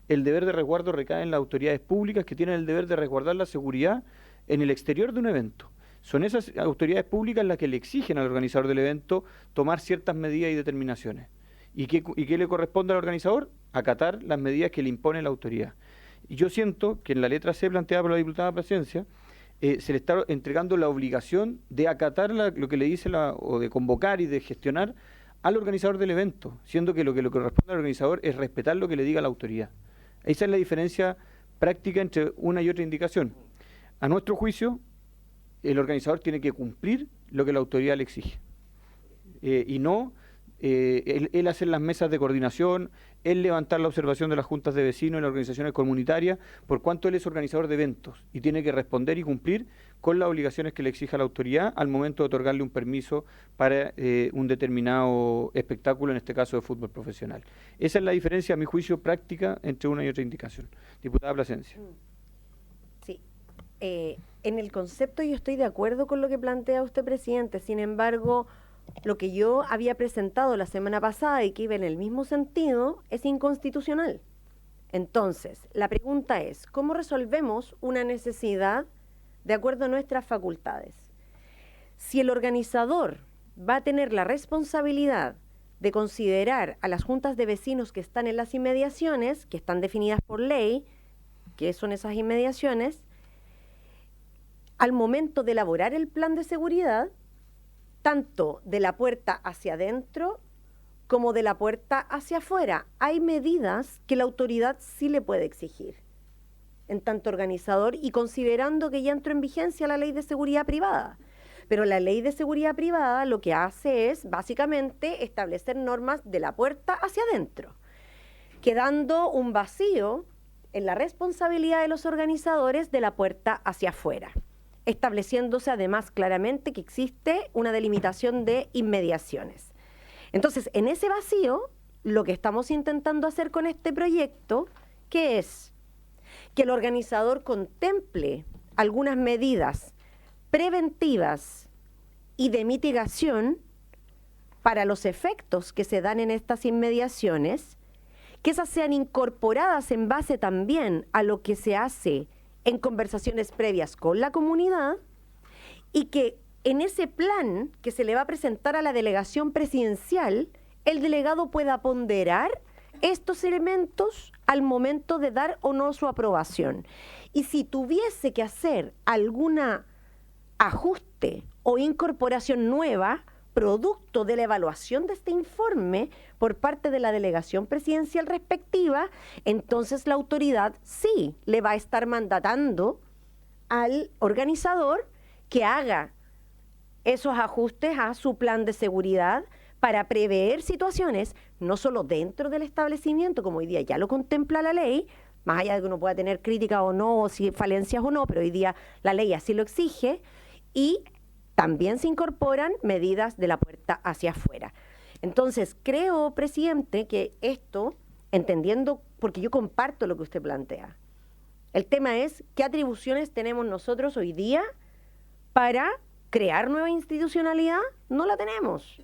El deber de resguardo recae en las autoridades públicas que tienen el deber de resguardar la seguridad en el exterior de un evento. Son esas autoridades públicas las que le exigen al organizador del evento tomar ciertas medidas y determinaciones. ¿Y qué le corresponde al organizador? Acatar las medidas que le impone la autoridad. Y yo siento que en la letra C planteada por la diputada Plasencia se le está entregando la obligación de acatar lo que le dice o de convocar y de gestionar al organizador del evento, siendo que lo que le corresponde al organizador es respetar lo que le diga la autoridad. Esa es la diferencia práctica entre una y otra indicación. A nuestro juicio, el organizador tiene que cumplir lo que la autoridad le exige. Y no él hacer las mesas de coordinación, él levantar la observación de las juntas de vecinos y las organizaciones comunitarias, por cuanto él es organizador de eventos y tiene que responder y cumplir con las obligaciones que le exija la autoridad al momento de otorgarle un permiso para un determinado espectáculo, en este caso de fútbol profesional. Esa es la diferencia, a mi juicio, práctica entre una y otra indicación. Diputada Plasencia. Sí. En el concepto yo estoy de acuerdo con lo que plantea usted, presidente. Sin embargo, lo que yo había presentado la semana pasada y que iba en el mismo sentido es inconstitucional. Entonces, la pregunta es, ¿cómo resolvemos una necesidad de acuerdo a nuestras facultades? Si el organizador va a tener la responsabilidad de considerar a las juntas de vecinos que están en las inmediaciones, que están definidas por ley, que son esas inmediaciones, al momento de elaborar el plan de seguridad, tanto de la puerta hacia adentro como de la puerta hacia afuera, hay medidas que la autoridad sí le puede exigir, en tanto organizador, y considerando que ya entró en vigencia la ley de seguridad privada. Pero la ley de seguridad privada lo que hace es básicamente establecer normas de la puerta hacia adentro, quedando un vacío en la responsabilidad de los organizadores de la puerta hacia afuera, estableciéndose además claramente que existe una delimitación de inmediaciones. Entonces, en ese vacío, lo que estamos intentando hacer con este proyecto, que es que el organizador contemple algunas medidas preventivas y de mitigación para los efectos que se dan en estas inmediaciones, que esas sean incorporadas en base también a lo que se hace en conversaciones previas con la comunidad, y que en ese plan que se le va a presentar a la delegación presidencial, el delegado pueda ponderar estos elementos al momento de dar o no su aprobación. Y si tuviese que hacer algún ajuste o incorporación nueva, producto de la evaluación de este informe por parte de la delegación presidencial respectiva, entonces la autoridad sí le va a estar mandatando al organizador que haga esos ajustes a su plan de seguridad para prever situaciones, no solo dentro del establecimiento, como hoy día ya lo contempla la ley, más allá de que uno pueda tener críticas o no, o si falencias o no, pero hoy día la ley así lo exige, y también se incorporan medidas de la puerta hacia afuera. Entonces, creo, presidente, que esto, entendiendo, porque yo comparto lo que usted plantea, el tema es qué atribuciones tenemos nosotros hoy día para crear nueva institucionalidad. No la tenemos.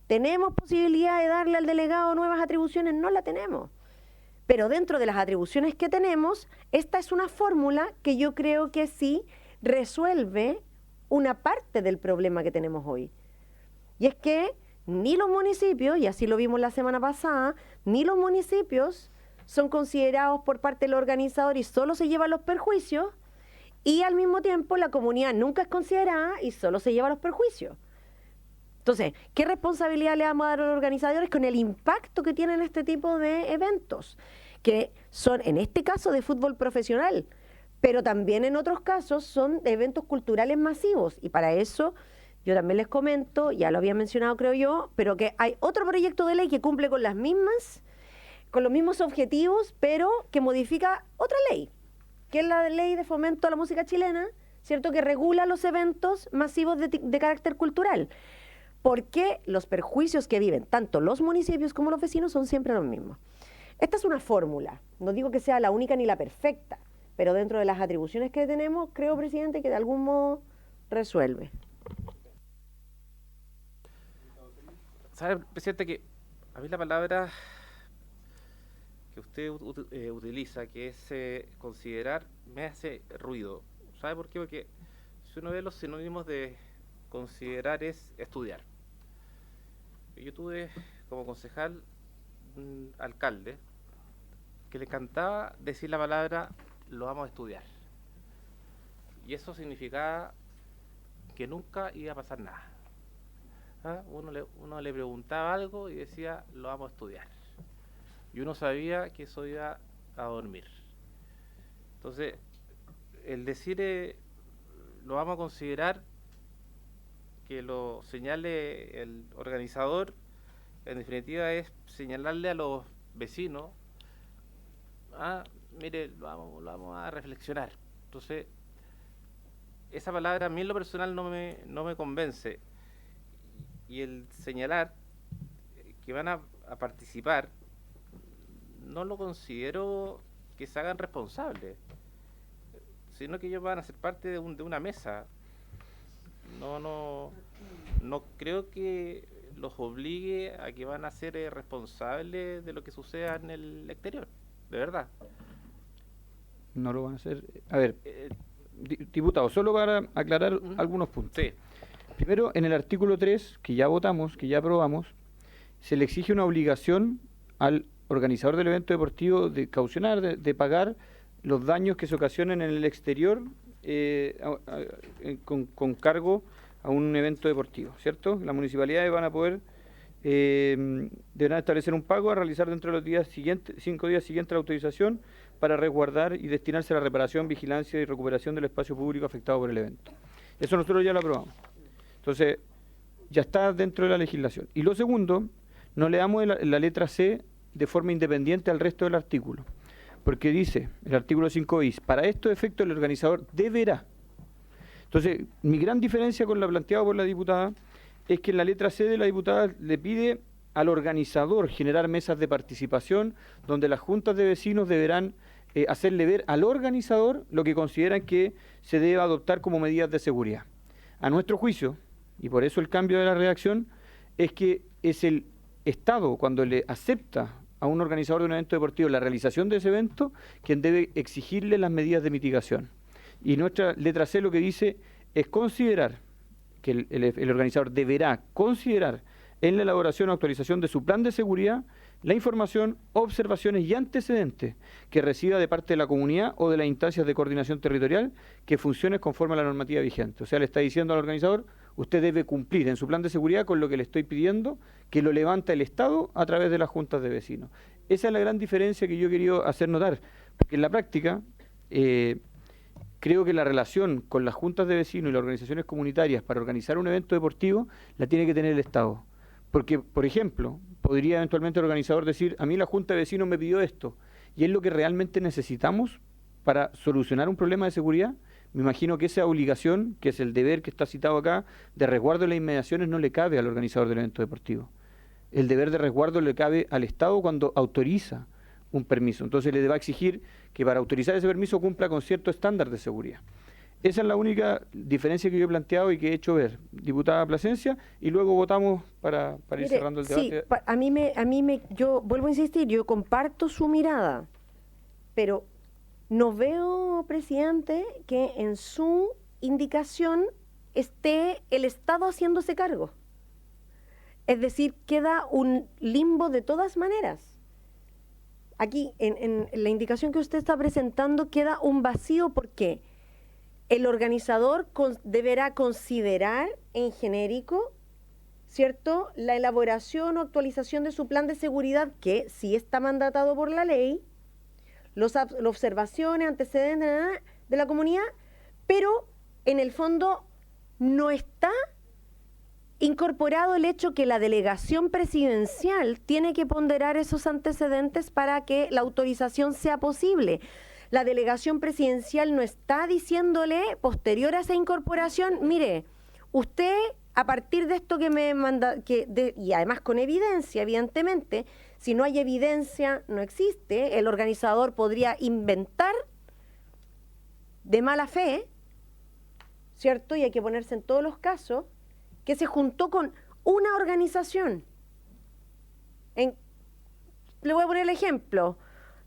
¿Tenemos posibilidad de darle al delegado nuevas atribuciones? No la tenemos. Pero dentro de las atribuciones que tenemos, esta es una fórmula que yo creo que sí resuelve una parte del problema que tenemos hoy. Y es que ni los municipios, y así lo vimos la semana pasada, ni los municipios son considerados por parte del organizador y solo se llevan los perjuicios, y al mismo tiempo la comunidad nunca es considerada y solo se lleva los perjuicios. Entonces, ¿qué responsabilidad le vamos a dar a los organizadores con el impacto que tienen este tipo de eventos? Que son, en este caso, de fútbol profesional, pero también en otros casos son eventos culturales masivos. Y para eso, yo también les comento, ya lo había mencionado creo yo, pero que hay otro proyecto de ley que cumple con las mismas, con los mismos objetivos, pero que modifica otra ley, que es la ley de fomento a la música chilena, ¿cierto? Que regula los eventos masivos de carácter cultural. Porque los perjuicios que viven tanto los municipios como los vecinos son siempre los mismos. Esta es una fórmula, no digo que sea la única ni la perfecta, pero dentro de las atribuciones que tenemos, creo, presidente, que de algún modo resuelve. ¿Sabe, presidente, que a mí la palabra que usted utiliza, que es considerar, me hace ruido? ¿Sabe por qué? Porque si uno ve los sinónimos de considerar es estudiar. Yo tuve como concejal un alcalde que le encantaba decir la palabra lo vamos a estudiar, y eso significaba que nunca iba a pasar nada. Uno le preguntaba algo y decía lo vamos a estudiar, y uno sabía que eso iba a dormir. Entonces, el decir lo vamos a considerar, que lo señale el organizador, en definitiva es señalarle a los vecinos, mire, lo vamos a reflexionar. Entonces, esa palabra a mí en lo personal no me convence, y el señalar que van a participar no lo considero que se hagan responsables, sino que ellos van a ser parte de una mesa. No creo que los obligue a que van a ser responsables de lo que suceda en el exterior, de verdad. No lo van a hacer. A ver, diputado, solo para aclarar algunos puntos. Sí. Primero, en el artículo 3, que ya votamos, que ya aprobamos, se le exige una obligación al organizador del evento deportivo de caucionar, de pagar los daños que se ocasionen en el exterior con cargo a un evento deportivo, ¿cierto? Las municipalidades van a poder, deberán establecer un pago a realizar dentro de los días siguientes, 5 días siguientes a la autorización, para resguardar y destinarse a la reparación, vigilancia y recuperación del espacio público afectado por el evento. Eso nosotros ya lo aprobamos. Entonces, ya está dentro de la legislación. Y lo segundo, no le damos la letra C de forma independiente al resto del artículo, porque dice el artículo 5 bis, para estos efectos el organizador deberá. Entonces, mi gran diferencia con la planteada por la diputada es que en la letra C de la diputada le pide al organizador generar mesas de participación donde las juntas de vecinos deberán hacerle ver al organizador lo que consideran que se debe adoptar como medidas de seguridad. A nuestro juicio, y por eso el cambio de la redacción, es que es el Estado, cuando le acepta a un organizador de un evento deportivo la realización de ese evento, quien debe exigirle las medidas de mitigación. Y nuestra letra C lo que dice es considerar, que el organizador deberá considerar en la elaboración o actualización de su plan de seguridad la información, observaciones y antecedentes que reciba de parte de la comunidad o de las instancias de coordinación territorial que funcione conforme a la normativa vigente. O sea, le está diciendo al organizador, usted debe cumplir en su plan de seguridad con lo que le estoy pidiendo, que lo levanta el Estado a través de las juntas de vecinos. Esa es la gran diferencia que yo quería hacer notar, porque en la práctica creo que la relación con las juntas de vecinos y las organizaciones comunitarias para organizar un evento deportivo la tiene que tener el Estado. Porque, por ejemplo, podría eventualmente el organizador decir, a mí la junta de vecinos me pidió esto, y es lo que realmente necesitamos para solucionar un problema de seguridad. Me imagino que esa obligación, que es el deber que está citado acá, de resguardo de las inmediaciones, no le cabe al organizador del evento deportivo. El deber de resguardo le cabe al Estado cuando autoriza un permiso. Entonces le va a exigir que para autorizar ese permiso cumpla con cierto estándar de seguridad. Esa es la única diferencia que yo he planteado y que he hecho ver, diputada Plasencia, y luego votamos para ir cerrando el debate. Sí, yo vuelvo a insistir, yo comparto su mirada, pero no veo, presidente, que en su indicación esté el Estado haciéndose cargo. Es decir, queda un limbo de todas maneras. Aquí, en la indicación que usted está presentando, queda un vacío porque el organizador deberá considerar en genérico, ¿cierto?, la elaboración o actualización de su plan de seguridad, que sí está mandatado por la ley, las observaciones, antecedentes de la comunidad, pero en el fondo no está incorporado el hecho que la delegación presidencial tiene que ponderar esos antecedentes para que la autorización sea posible. La delegación presidencial no está diciéndole, posterior a esa incorporación, mire, usted, a partir de esto que me manda, y además con evidencia, evidentemente, si no hay evidencia, no existe, el organizador podría inventar de mala fe, ¿cierto? Y hay que ponerse en todos los casos, que se juntó con una organización. Le voy a poner el ejemplo.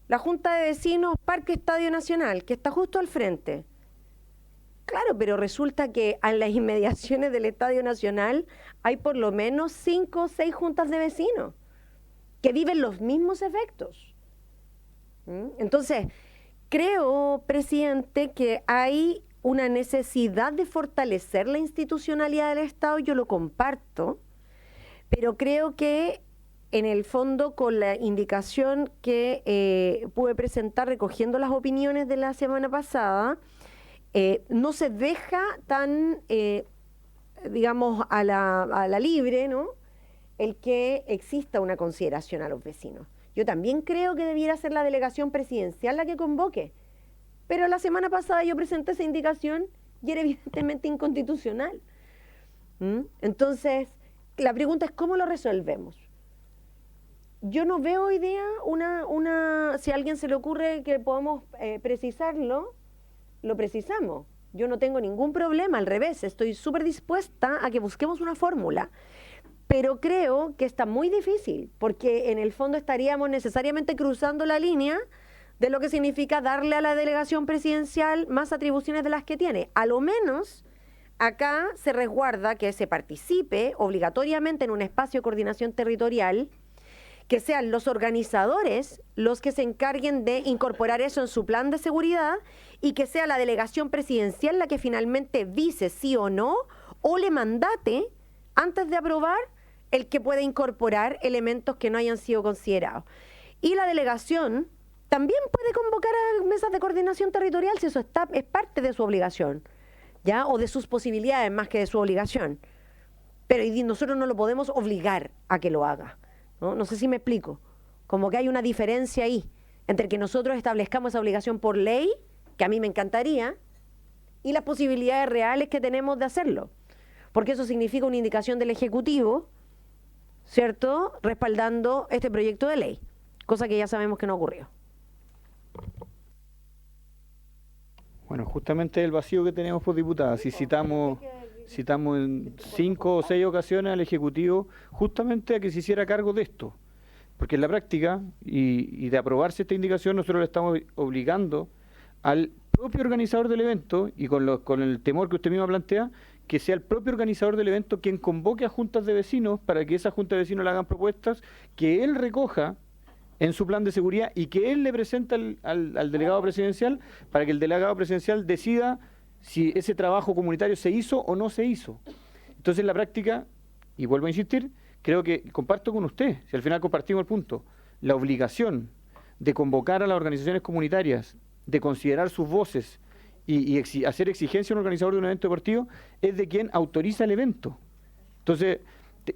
La Junta de Vecinos Parque Estadio Nacional, que está justo al frente. Claro, pero resulta que en las inmediaciones del Estadio Nacional hay por lo menos 5 o 6 juntas de vecinos que viven los mismos efectos. Entonces, creo, presidente, que hay una necesidad de fortalecer la institucionalidad del Estado, yo lo comparto, pero creo que en el fondo con la indicación que pude presentar recogiendo las opiniones de la semana pasada, no se deja tan, digamos, a la libre, ¿no?, el que exista una consideración a los vecinos. Yo también creo que debiera ser la delegación presidencial la que convoque, pero la semana pasada yo presenté esa indicación y era evidentemente inconstitucional. Entonces, la pregunta es ¿cómo lo resolvemos? Yo no veo hoy día si a alguien se le ocurre que podamos precisarlo, lo precisamos. Yo no tengo ningún problema, al revés, estoy súper dispuesta a que busquemos una fórmula. Pero creo que está muy difícil, porque en el fondo estaríamos necesariamente cruzando la línea de lo que significa darle a la delegación presidencial más atribuciones de las que tiene. A lo menos acá se resguarda que se participe obligatoriamente en un espacio de coordinación territorial, que sean los organizadores los que se encarguen de incorporar eso en su plan de seguridad y que sea la delegación presidencial la que finalmente dice sí o no o le mandate antes de aprobar el que pueda incorporar elementos que no hayan sido considerados. Y la delegación también puede convocar a mesas de coordinación territorial si eso es parte de su obligación, ¿ya? O de sus posibilidades más que de su obligación. Pero nosotros no lo podemos obligar a que lo haga, ¿no? No sé si me explico. Como que hay una diferencia ahí entre que nosotros establezcamos esa obligación por ley, que a mí me encantaría, y las posibilidades reales que tenemos de hacerlo. Porque eso significa una indicación del Ejecutivo, ¿cierto?, respaldando este proyecto de ley, cosa que ya sabemos que no ocurrió. Bueno, justamente el vacío que tenemos por diputada, si citamos en 5 o 6 ocasiones al Ejecutivo justamente a que se hiciera cargo de esto, porque en la práctica, y de aprobarse esta indicación, nosotros le estamos obligando al propio organizador del evento, y con el temor que usted misma plantea, que sea el propio organizador del evento quien convoque a juntas de vecinos para que esas juntas de vecinos le hagan propuestas, que él recoja en su plan de seguridad y que él le presenta al delegado presidencial para que el delegado presidencial decida si ese trabajo comunitario se hizo o no se hizo. Entonces, en la práctica, y vuelvo a insistir, creo que comparto con usted, si al final compartimos el punto, la obligación de convocar a las organizaciones comunitarias, de considerar sus voces y hacer exigencia a un organizador de un evento deportivo, es de quien autoriza el evento. Entonces,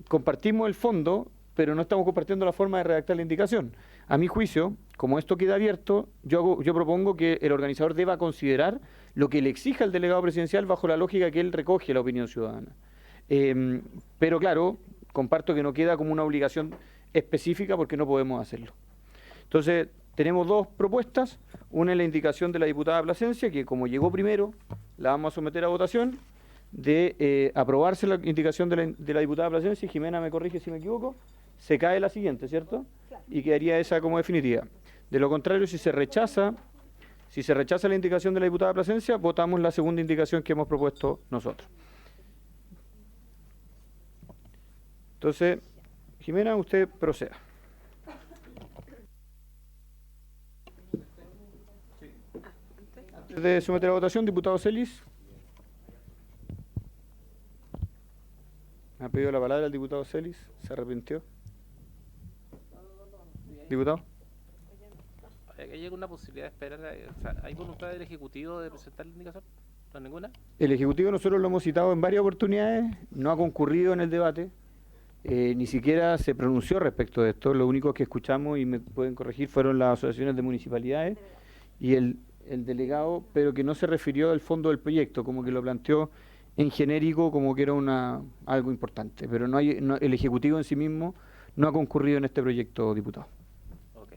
compartimos el fondo, pero no estamos compartiendo la forma de redactar la indicación. A mi juicio, como esto queda abierto, yo propongo que el organizador deba considerar lo que le exija el delegado presidencial bajo la lógica que él recoge la opinión ciudadana. Pero claro, comparto que no queda como una obligación específica porque no podemos hacerlo. Entonces, tenemos 2 propuestas. Una es la indicación de la diputada Plasencia, que como llegó primero, la vamos a someter a votación, de aprobarse la indicación de la diputada Plasencia, y Jimena me corrige si me equivoco, se cae la siguiente, ¿cierto? Claro. Y quedaría esa como definitiva. De lo contrario, si se rechaza la indicación de la diputada Plasencia, votamos la segunda indicación que hemos propuesto nosotros. Entonces, Jimena, usted proceda. Antes de someter a votación, diputado Celis. Ha pedido la palabra el diputado Celis. ¿Se arrepintió? ¿Diputado? ¿Hay alguna posibilidad de esperar? O sea, ¿hay voluntad del Ejecutivo de presentar la indicación? ¿No ninguna? El Ejecutivo nosotros lo hemos citado en varias oportunidades, no ha concurrido en el debate, ni siquiera se pronunció respecto de esto. Lo único que escuchamos, y me pueden corregir, fueron las asociaciones de municipalidades y el delegado, pero que no se refirió al fondo del proyecto, como que lo planteó en genérico como que era algo importante, pero el Ejecutivo en sí mismo no ha concurrido en este proyecto, diputado. Ok.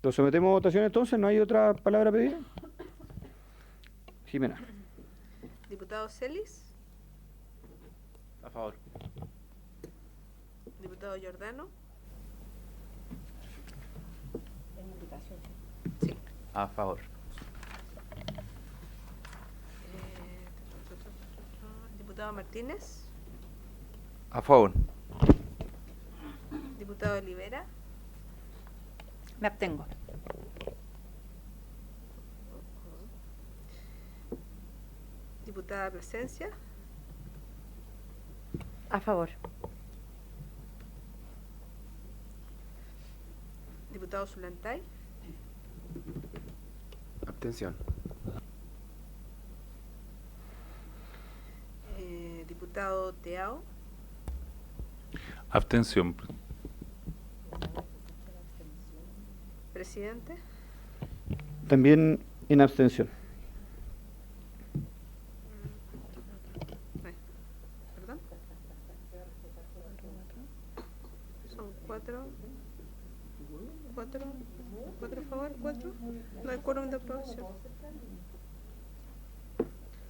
¿Lo sometemos a votación entonces? ¿No hay otra palabra pedida? Jimena. Diputado Celis. A favor. Diputado Giordano. A favor. Diputado Martínez. A favor. Diputado Olivera. Me abstengo. Diputada Plasencia. A favor. Diputado Zulantay. Abstención. Diputado Teao. Abstención. Presidente. También en abstención. Perdón. Son cuatro a favor, 4. No hay quórum de aprobación.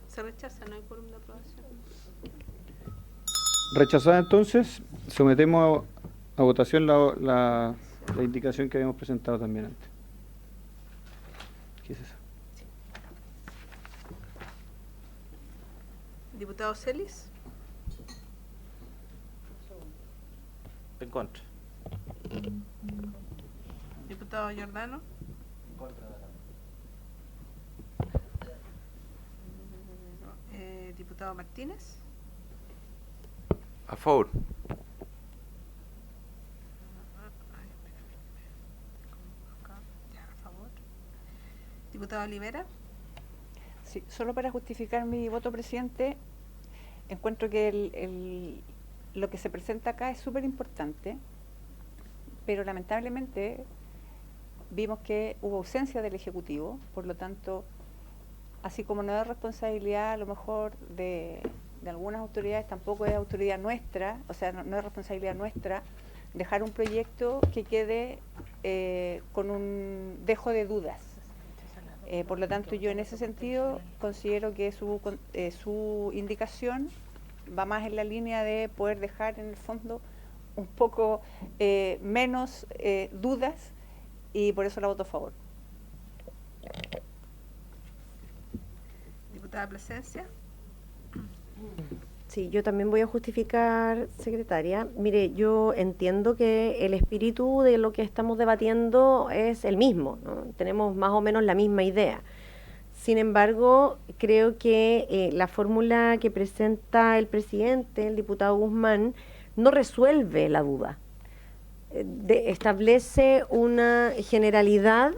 Se rechaza, no hay quórum de aprobación. Rechazada entonces, sometemos a votación la indicación que habíamos presentado también antes. ¿Qué es eso? Diputado Celis. En contra. Diputado Giordano. Diputado Martínez. A favor. Ya, a favor. Diputado Olivera. Sí, solo para justificar mi voto, presidente, encuentro que lo que se presenta acá es súper importante, pero lamentablemente vimos que hubo ausencia del Ejecutivo, por lo tanto, así como no es responsabilidad a lo mejor de algunas autoridades, tampoco es autoridad nuestra, o sea, no es responsabilidad nuestra dejar un proyecto que quede con un dejo de dudas. Por lo tanto, yo en ese sentido considero que su indicación va más en la línea de poder dejar en el fondo un poco menos dudas, y por eso la voto a favor. Diputada Plasencia. Sí, yo también voy a justificar, secretaria. Mire, yo entiendo que el espíritu de lo que estamos debatiendo es el mismo, ¿no? Tenemos más o menos la misma idea. Sin embargo, creo que la fórmula que presenta el presidente, el diputado Guzmán, no resuelve la duda. Establece una generalidad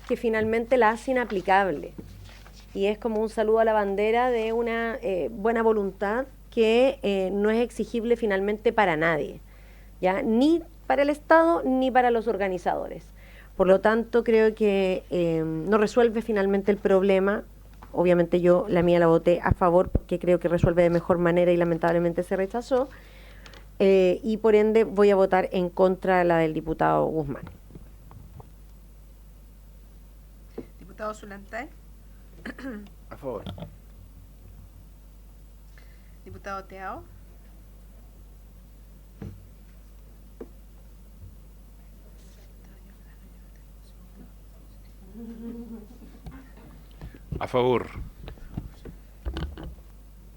que finalmente la hace inaplicable. Y es como un saludo a la bandera de una buena voluntad que no es exigible finalmente para nadie, ¿ya? Ni para el Estado ni para los organizadores. Por lo tanto, creo que no resuelve finalmente el problema. Obviamente yo la mía la voté a favor porque creo que resuelve de mejor manera y lamentablemente se rechazó. Y por ende voy a votar en contra de la del diputado Guzmán. Diputado Zulantay. A favor. Diputado Teao. A favor.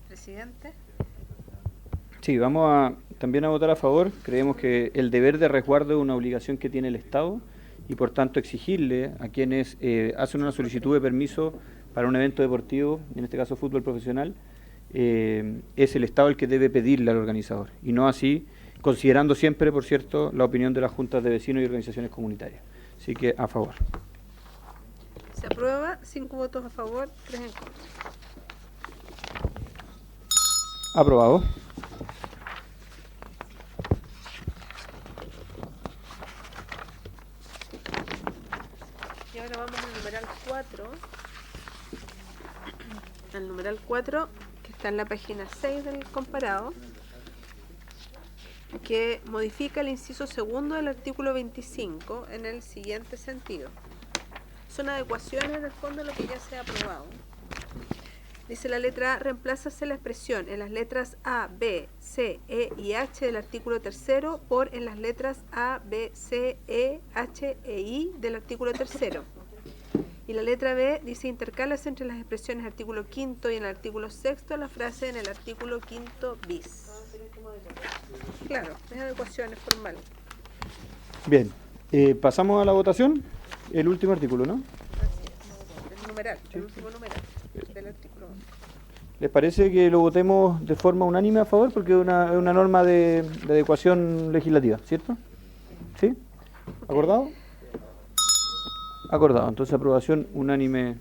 Presidente. Sí, vamos también a votar a favor. Creemos que el deber de resguardo es una obligación que tiene el Estado y por tanto exigirle a quienes hacen una solicitud de permiso para un evento deportivo, en este caso fútbol profesional, es el Estado el que debe pedirle al organizador, y no así, considerando siempre, por cierto, la opinión de las juntas de vecinos y organizaciones comunitarias. Así que a favor. Se aprueba, 5 votos a favor, 3 en contra. Aprobado. Y ahora vamos al numeral 4. Al numeral 4, que está en la página 6 del comparado, que modifica el inciso segundo del artículo 25 en el siguiente sentido. Son adecuaciones en el fondo a lo que ya se ha aprobado. Dice la letra A, reemplázase la expresión en las letras A, B, C, E y H del artículo 3º por en las letras A, B, C, E, H e I del artículo 3º. Y la letra B dice intercálase entre las expresiones artículo 5º y en el artículo 6º la frase en el artículo 5º bis. Claro, es adecuaciones formales. Bien, pasamos a la votación. El último artículo, ¿no? Así es. El numeral, el último numeral del artículo 11. ¿Les parece que lo votemos de forma unánime a favor? Porque es una norma de adecuación legislativa, ¿cierto? ¿Sí? ¿Acordado? Acordado. Entonces, aprobación unánime.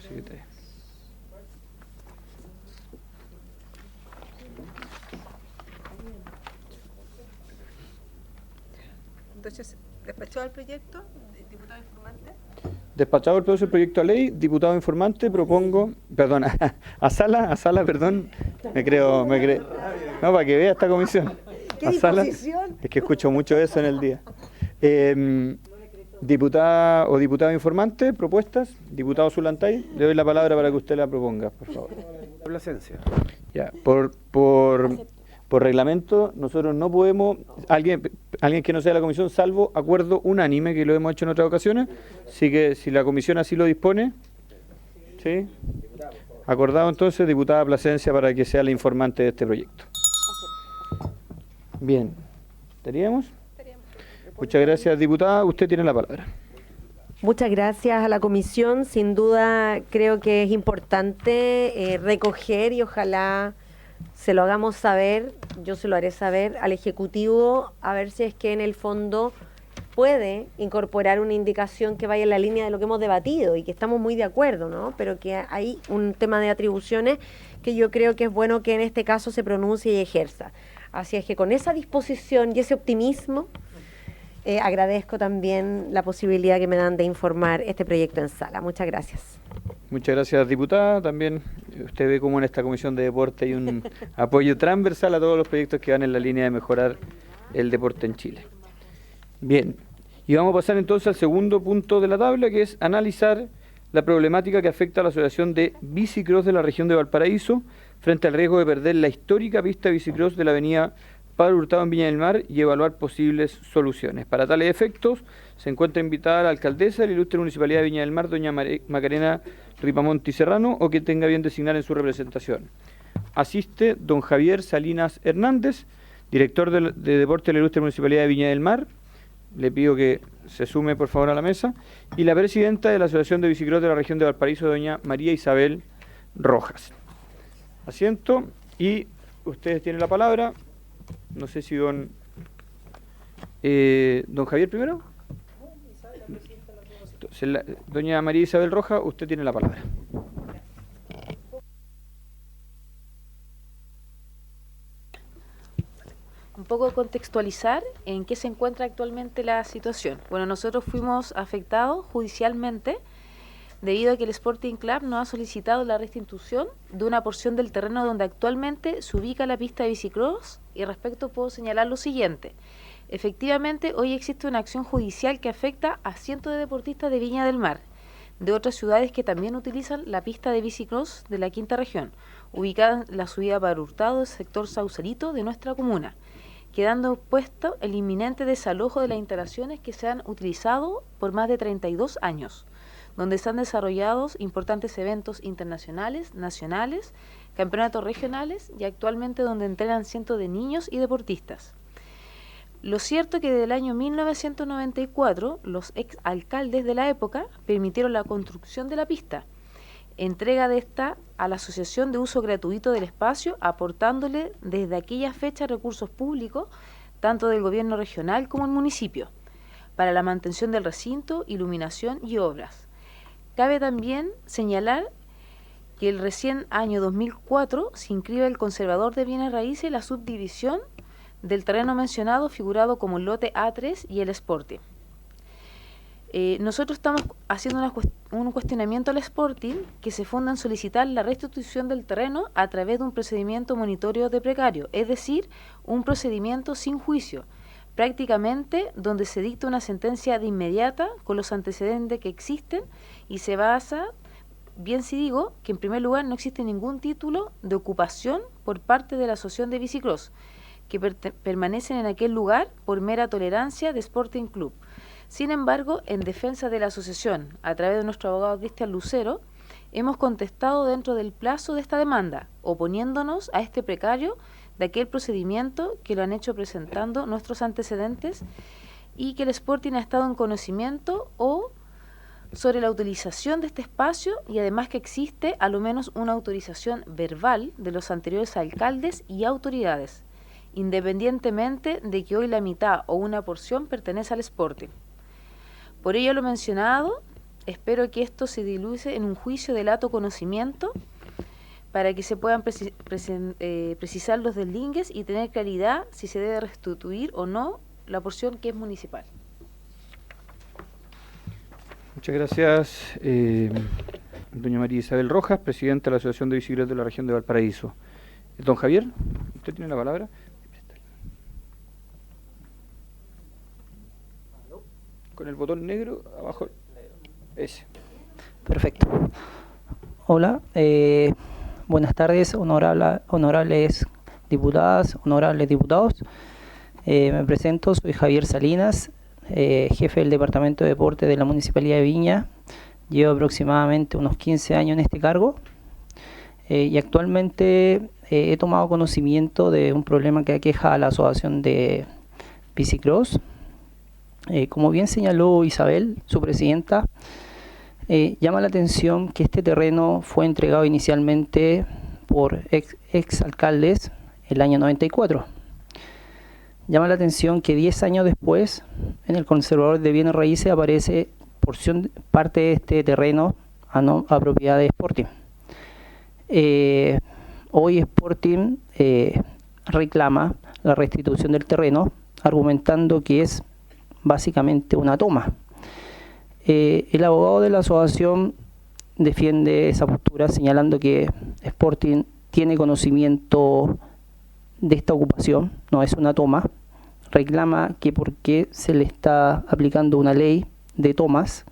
Secretaria. Entonces, despachado el proyecto, diputado informante. Despachado el proyecto de ley, diputado informante, propongo, perdón, a sala, perdón, me creo, no, para que vea esta comisión. ¿Qué A sala, disposición? es que escucho mucho eso en el día. Diputada o diputado informante, propuestas, diputado Zulantay, le doy la palabra para que usted la proponga, por favor. Complacencia. Ya, por reglamento, nosotros no podemos, alguien que no sea de la comisión, salvo acuerdo unánime, que lo hemos hecho en otras ocasiones, así que si la comisión así lo dispone, ¿sí? Acordado entonces, diputada Plasencia, para que sea la informante de este proyecto. Bien, ¿estaríamos? Muchas gracias, diputada. Usted tiene la palabra. Muchas gracias a la comisión. Sin duda creo que es importante recoger y ojalá se lo hagamos saber, yo se lo haré saber al Ejecutivo, a ver si es que en el fondo puede incorporar una indicación que vaya en la línea de lo que hemos debatido y que estamos muy de acuerdo, ¿no? Pero que hay un tema de atribuciones que yo creo que es bueno que en este caso se pronuncie y ejerza. Así es que con esa disposición y ese optimismo, agradezco también la posibilidad que me dan de informar este proyecto en sala. Muchas gracias. Muchas gracias, diputada. También usted ve cómo en esta comisión de deporte hay un apoyo transversal a todos los proyectos que van en la línea de mejorar el deporte en Chile. Bien, y vamos a pasar entonces al segundo punto de la tabla, que es analizar la problemática que afecta a la Asociación de Bicicross de la región de Valparaíso frente al riesgo de perder la histórica pista de bicicross de la avenida Padre Hurtado en Viña del Mar y evaluar posibles soluciones. Para tales efectos, se encuentra invitada la alcaldesa de la ilustre Municipalidad de Viña del Mar, doña Macarena Ripamonti Serrano, o que tenga bien designar en su representación. Asiste don Javier Salinas Hernández, director de Deporte de la ilustre Municipalidad de Viña del Mar. Le pido que se sume por favor a la mesa. Y la presidenta de la Asociación de Bicicross de la región de Valparaíso, doña María Isabel Rojas. Asiento, y ustedes tienen la palabra. No sé si don Javier primero. Entonces, doña María Isabel Rojas, usted tiene la palabra. Un poco contextualizar en qué se encuentra actualmente la situación. Bueno, nosotros fuimos afectados judicialmente debido a que el Sporting Club nos ha solicitado la restitución de una porción del terreno donde actualmente se ubica la pista de bicicross, y respecto puedo señalar lo siguiente. Efectivamente, hoy existe una acción judicial que afecta a cientos de deportistas de Viña del Mar, de otras ciudades que también utilizan la pista de bicicross de la quinta región, ubicada en la subida para Hurtado del sector Sausalito de nuestra comuna, quedando puesto el inminente desalojo de las instalaciones que se han utilizado por más de 32 años, donde se han desarrollado importantes eventos internacionales, nacionales, campeonatos regionales y actualmente donde entrenan cientos de niños y deportistas. Lo cierto es que desde el año 1994 los exalcaldes de la época permitieron la construcción de la pista, entrega de esta a la Asociación de Uso Gratuito del Espacio, aportándole desde aquella fecha recursos públicos, tanto del gobierno regional como el municipio, para la mantención del recinto, iluminación y obras. Cabe también señalar que el recién año 2004 se inscribe el conservador de bienes raíces la subdivisión del terreno mencionado, figurado como el lote A3 y el Sporting. Nosotros estamos haciendo un cuestionamiento al Sporting que se funda en solicitar la restitución del terreno a través de un procedimiento monitoreo de precario, es decir, un procedimiento sin juicio, prácticamente donde se dicta una sentencia de inmediata con los antecedentes que existen y se basa, bien si digo, que en primer lugar no existe ningún título de ocupación por parte de la Asociación de Bicicross, que permanecen en aquel lugar por mera tolerancia de Sporting Club. Sin embargo, en defensa de la asociación, a través de nuestro abogado Cristian Lucero, hemos contestado dentro del plazo de esta demanda, oponiéndonos a este precario de aquel procedimiento que lo han hecho presentando nuestros antecedentes y que el Sporting ha estado en conocimiento o sobre la utilización de este espacio y además que existe a lo menos una autorización verbal de los anteriores alcaldes y autoridades, independientemente de que hoy la mitad o una porción pertenece al Sporting. Por ello lo mencionado, espero que esto se diluye en un juicio de lato conocimiento para que se puedan precisar los deslingues y tener claridad si se debe restituir o no la porción que es municipal. Muchas gracias, doña María Isabel Rojas, presidenta de la Asociación de Bicicletas de la región de Valparaíso. Don Javier, usted tiene la palabra. Con el botón negro abajo. Ese. Perfecto. Hola, buenas tardes, honorables diputadas, honorables diputados. Me presento, soy Javier Salinas, jefe del Departamento de Deporte de la Municipalidad de Viña. Llevo aproximadamente unos 15 años en este cargo y actualmente he tomado conocimiento de un problema que aqueja a la Asociación de Bicicross. Como bien señaló Isabel, su presidenta, llama la atención que este terreno fue entregado inicialmente por ex alcaldes el año 94. Llama la atención que 10 años después, en el conservador de bienes raíces aparece parte de este terreno a propiedad de Sporting. Hoy Sporting reclama la restitución del terreno, argumentando que es básicamente una toma. El abogado de la asociación defiende esa postura señalando que Sporting tiene conocimiento de esta ocupación, no es una toma. Reclama que por qué se le está aplicando una ley de tomas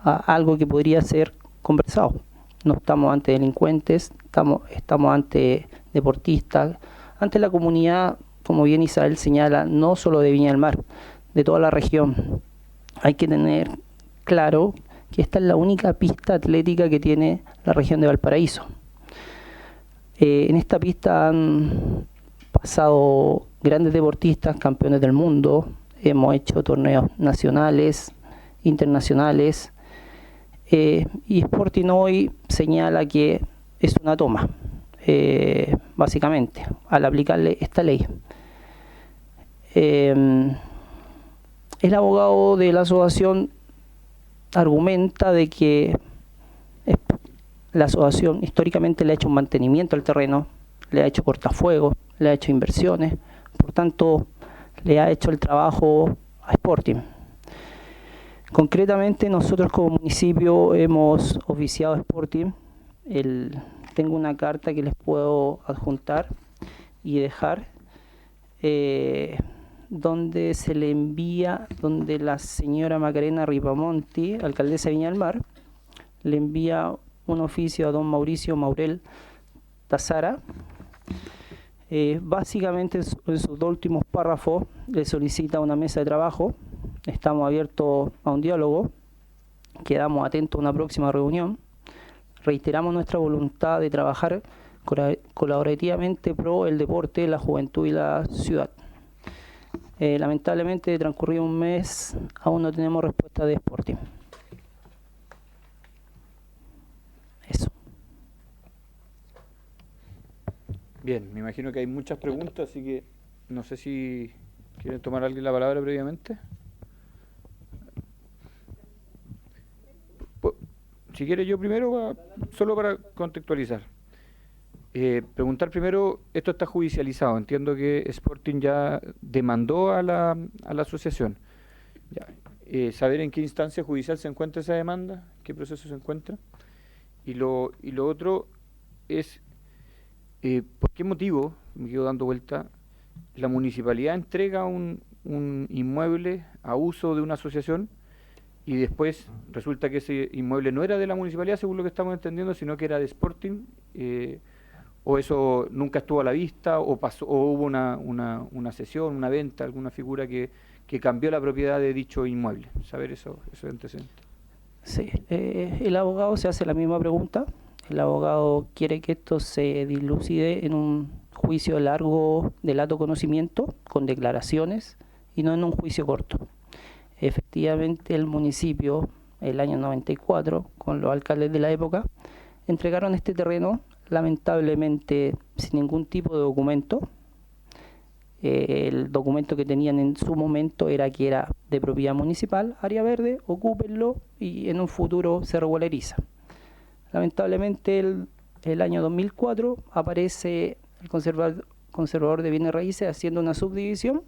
a algo que podría ser conversado. No estamos ante delincuentes, estamos ante deportistas, ante la comunidad, como bien Isabel señala, no solo de Viña del Mar, de toda la región. Hay que tener claro que esta es la única pista atlética que tiene la región de Valparaíso. En esta pista han pasado grandes deportistas, campeones del mundo, hemos hecho torneos nacionales, internacionales, y Sporting hoy señala que es una toma, básicamente, al aplicarle esta ley. El abogado de la asociación argumenta de que la asociación históricamente le ha hecho un mantenimiento al terreno, le ha hecho cortafuegos, le ha hecho inversiones, por tanto le ha hecho el trabajo a Sporting. Concretamente nosotros como municipio hemos oficiado a Sporting, tengo una carta que les puedo adjuntar y dejar, donde se le envía, donde la señora Macarena Ripamonti, alcaldesa de Viña del Mar, le envía un oficio a don Mauricio Maurel Tazara. Básicamente en sus dos últimos párrafos le solicita una mesa de trabajo. Estamos abiertos a un diálogo, quedamos atentos a una próxima reunión. Reiteramos nuestra voluntad de trabajar colaborativamente pro el deporte, la juventud y la ciudad. Lamentablemente, transcurrido un mes, aún no tenemos respuesta de Sporting. Eso. Bien, me imagino que hay muchas preguntas, así que no sé si quiere tomar alguien la palabra previamente. Si quiere yo primero, solo para contextualizar. Preguntar primero, esto está judicializado, entiendo que Sporting ya demandó a la asociación. Ya. Saber en qué instancia judicial se encuentra esa demanda, en qué proceso se encuentra. Y lo otro es, ¿por qué motivo, me quedo dando vuelta, la municipalidad entrega un inmueble a uso de una asociación y después resulta que ese inmueble no era de la municipalidad, según lo que estamos entendiendo, sino que era de Sporting, o eso nunca estuvo a la vista, o hubo una cesión, una venta, alguna figura que cambió la propiedad de dicho inmueble? Saber eso antecedentes. Sí, el abogado se hace la misma pregunta. El abogado quiere que esto se dilucide en un juicio largo de lato conocimiento, con declaraciones, y no en un juicio corto. Efectivamente, el municipio, el año 94, con los alcaldes de la época, entregaron este terreno, lamentablemente sin ningún tipo de documento. El documento que tenían en su momento era que era de propiedad municipal, área verde, ocúpenlo y en un futuro se regulariza. Lamentablemente el año 2004 aparece el conservador de bienes raíces haciendo una subdivisión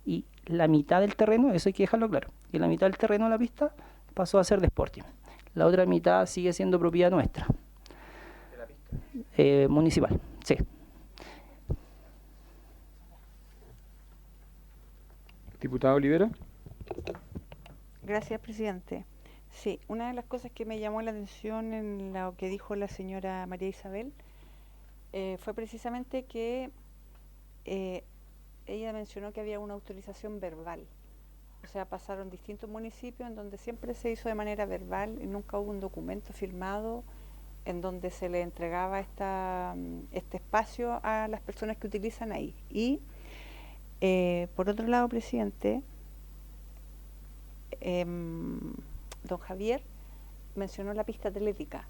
y la mitad del terreno, eso hay que dejarlo claro, y la mitad del terreno de la pista pasó a ser de Sporting. La otra mitad sigue siendo propiedad nuestra. ¿De la pista? Municipal, sí. Diputada Olivera. Gracias, presidente. Sí, una de las cosas que me llamó la atención en lo que dijo la señora María Isabel fue precisamente que ella mencionó que había una autorización verbal. O sea, pasaron distintos municipios en donde siempre se hizo de manera verbal y nunca hubo un documento firmado en donde se le entregaba este espacio a las personas que utilizan ahí. Y por otro lado, presidente, don Javier mencionó la pista atlética.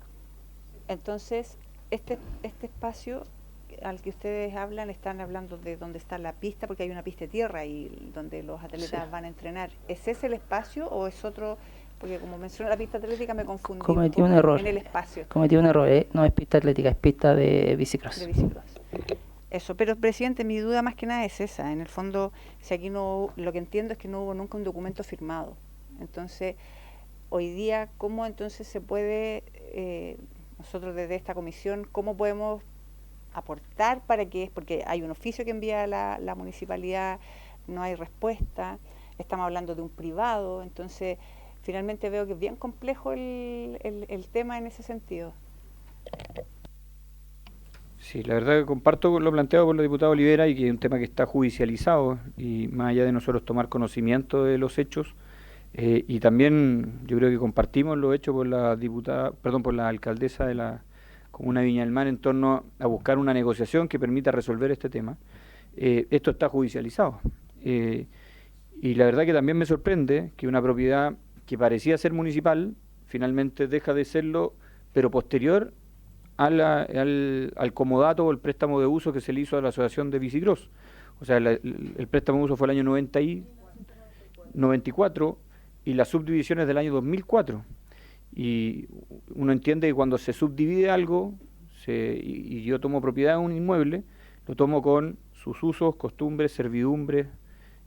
Entonces, este espacio al que ustedes hablan, están hablando de donde está la pista, porque hay una pista de tierra y donde los atletas van a entrenar. ¿Es ese el espacio o es otro? Porque como mencionó la pista atlética me confundí Cometí un error. en el espacio. Cometí un error, no es pista atlética, es pista de bicicross. De bicicross. Eso, pero presidente, mi duda más que nada es esa. En el fondo, si aquí no, lo que entiendo es que no hubo nunca un documento firmado. Entonces, hoy día, ¿cómo entonces se puede, nosotros desde esta comisión, cómo podemos aportar para que, porque hay un oficio que envía la municipalidad, no hay respuesta, estamos hablando de un privado, entonces finalmente veo que es bien complejo el tema en ese sentido. Sí, la verdad que comparto lo planteado por la diputada Olivera y que es un tema que está judicializado y más allá de nosotros tomar conocimiento de los hechos, y también yo creo que compartimos lo hecho por la diputada, perdón, por la alcaldesa de la Comuna de Viña del Mar en torno a buscar una negociación que permita resolver este tema. Esto está judicializado. Y la verdad que también me sorprende que una propiedad que parecía ser municipal finalmente deja de serlo, pero posterior al comodato o el préstamo de uso que se le hizo a la asociación de bicicross. O sea, el préstamo de uso fue el año 94 y las subdivisiones del año 2004. Y uno entiende que cuando se subdivide algo y yo tomo propiedad de un inmueble, lo tomo con sus usos, costumbres, servidumbres,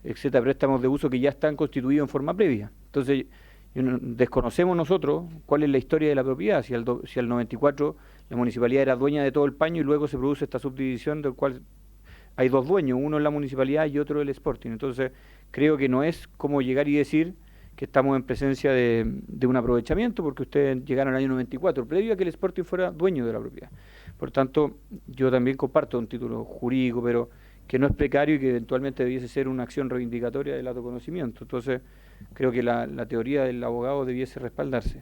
etcétera, préstamos de uso que ya están constituidos en forma previa. Entonces, desconocemos nosotros cuál es la historia de la propiedad, si al 94 la municipalidad era dueña de todo el paño y luego se produce esta subdivisión del cual hay dos dueños, uno es la municipalidad y otro el Sporting. Entonces, creo que no es como llegar y decir que estamos en presencia de un aprovechamiento, porque ustedes llegaron al año 94, previo a que el Sporting fuera dueño de la propiedad. Por tanto, yo también comparto un título jurídico, pero que no es precario y que eventualmente debiese ser una acción reivindicatoria del autoconocimiento. Entonces, creo que la teoría del abogado debiese respaldarse.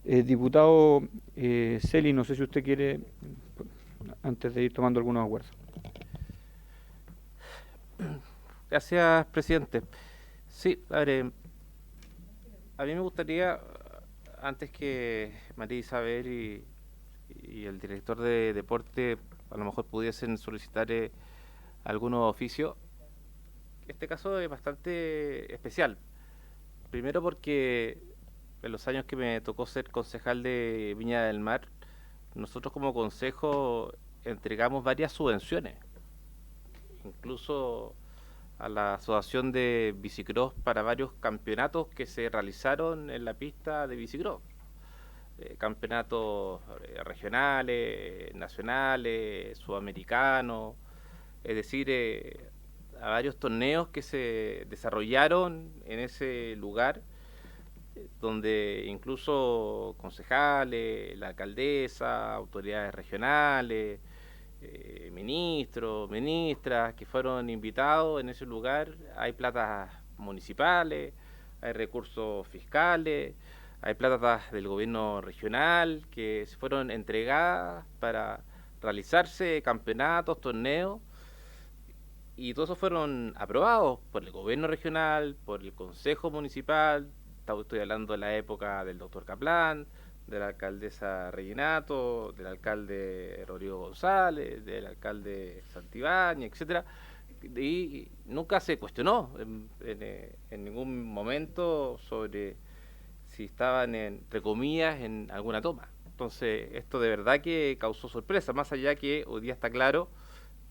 Diputado Celi, no sé si usted quiere, antes de ir tomando algunos acuerdos. Gracias, presidente. Sí, a ver, a mí me gustaría, antes que María Isabel y el director de deporte a lo mejor pudiesen solicitar algunos oficios, este caso es bastante especial. Primero porque en los años que me tocó ser concejal de Viña del Mar, nosotros como consejo entregamos varias subvenciones, incluso a la asociación de bicicross para varios campeonatos que se realizaron en la pista de bicicross. Campeonatos regionales, nacionales, sudamericanos, es decir, a varios torneos que se desarrollaron en ese lugar, donde incluso concejales, la alcaldesa, autoridades regionales, ministros, ministras que fueron invitados en ese lugar. Hay platas municipales, hay recursos fiscales, hay platas del gobierno regional que se fueron entregadas para realizarse campeonatos, torneos, y todos esos fueron aprobados por el gobierno regional, por el consejo municipal. Estoy hablando de la época del doctor Caplán, de la alcaldesa Reginato, del alcalde Rodrigo González, del alcalde Santibáñez, etcétera, y nunca se cuestionó en ningún momento sobre si estaban, entre comillas, en alguna toma. Entonces, esto de verdad que causó sorpresa, más allá que hoy día está claro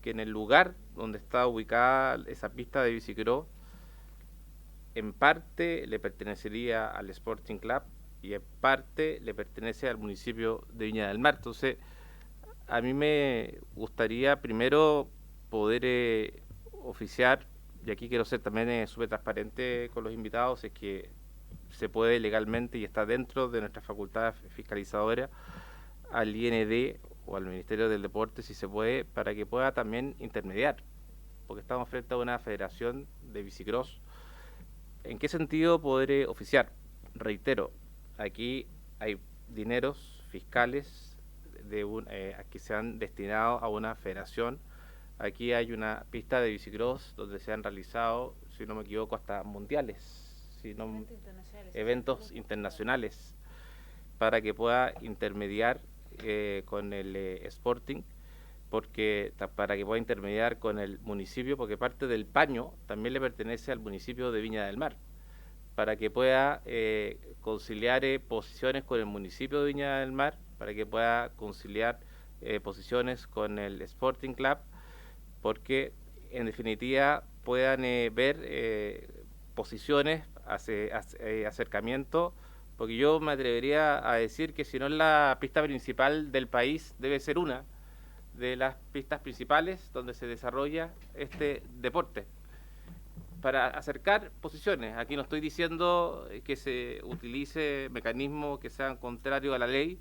que en el lugar donde está ubicada esa pista de bicicross, en parte le pertenecería al Sporting Club y en parte le pertenece al municipio de Viña del Mar. Entonces, a mí me gustaría primero poder oficiar, y aquí quiero ser también súper transparente con los invitados, es que se puede legalmente y está dentro de nuestra facultad fiscalizadora al IND o al Ministerio del Deporte, si se puede, para que pueda también intermediar, porque estamos frente a una federación de bicicross. ¿En qué sentido podré oficiar? Reitero, aquí hay dineros fiscales que se han destinado a una federación. Aquí hay una pista de bicicross donde se han realizado, si no me equivoco, hasta mundiales, eventos internacionales, para que pueda intermediar con el Sporting, para que pueda intermediar con el municipio, porque parte del paño también le pertenece al municipio de Viña del Mar, para que pueda conciliar posiciones con el municipio de Viña del Mar, para que pueda conciliar posiciones con el Sporting Club, porque en definitiva puedan ver posiciones, acercamiento, porque yo me atrevería a decir que si no es la pista principal del país, debe ser una de las pistas principales donde se desarrolla este deporte, para acercar posiciones. Aquí no estoy diciendo que se utilice mecanismos que sean contrarios a la ley,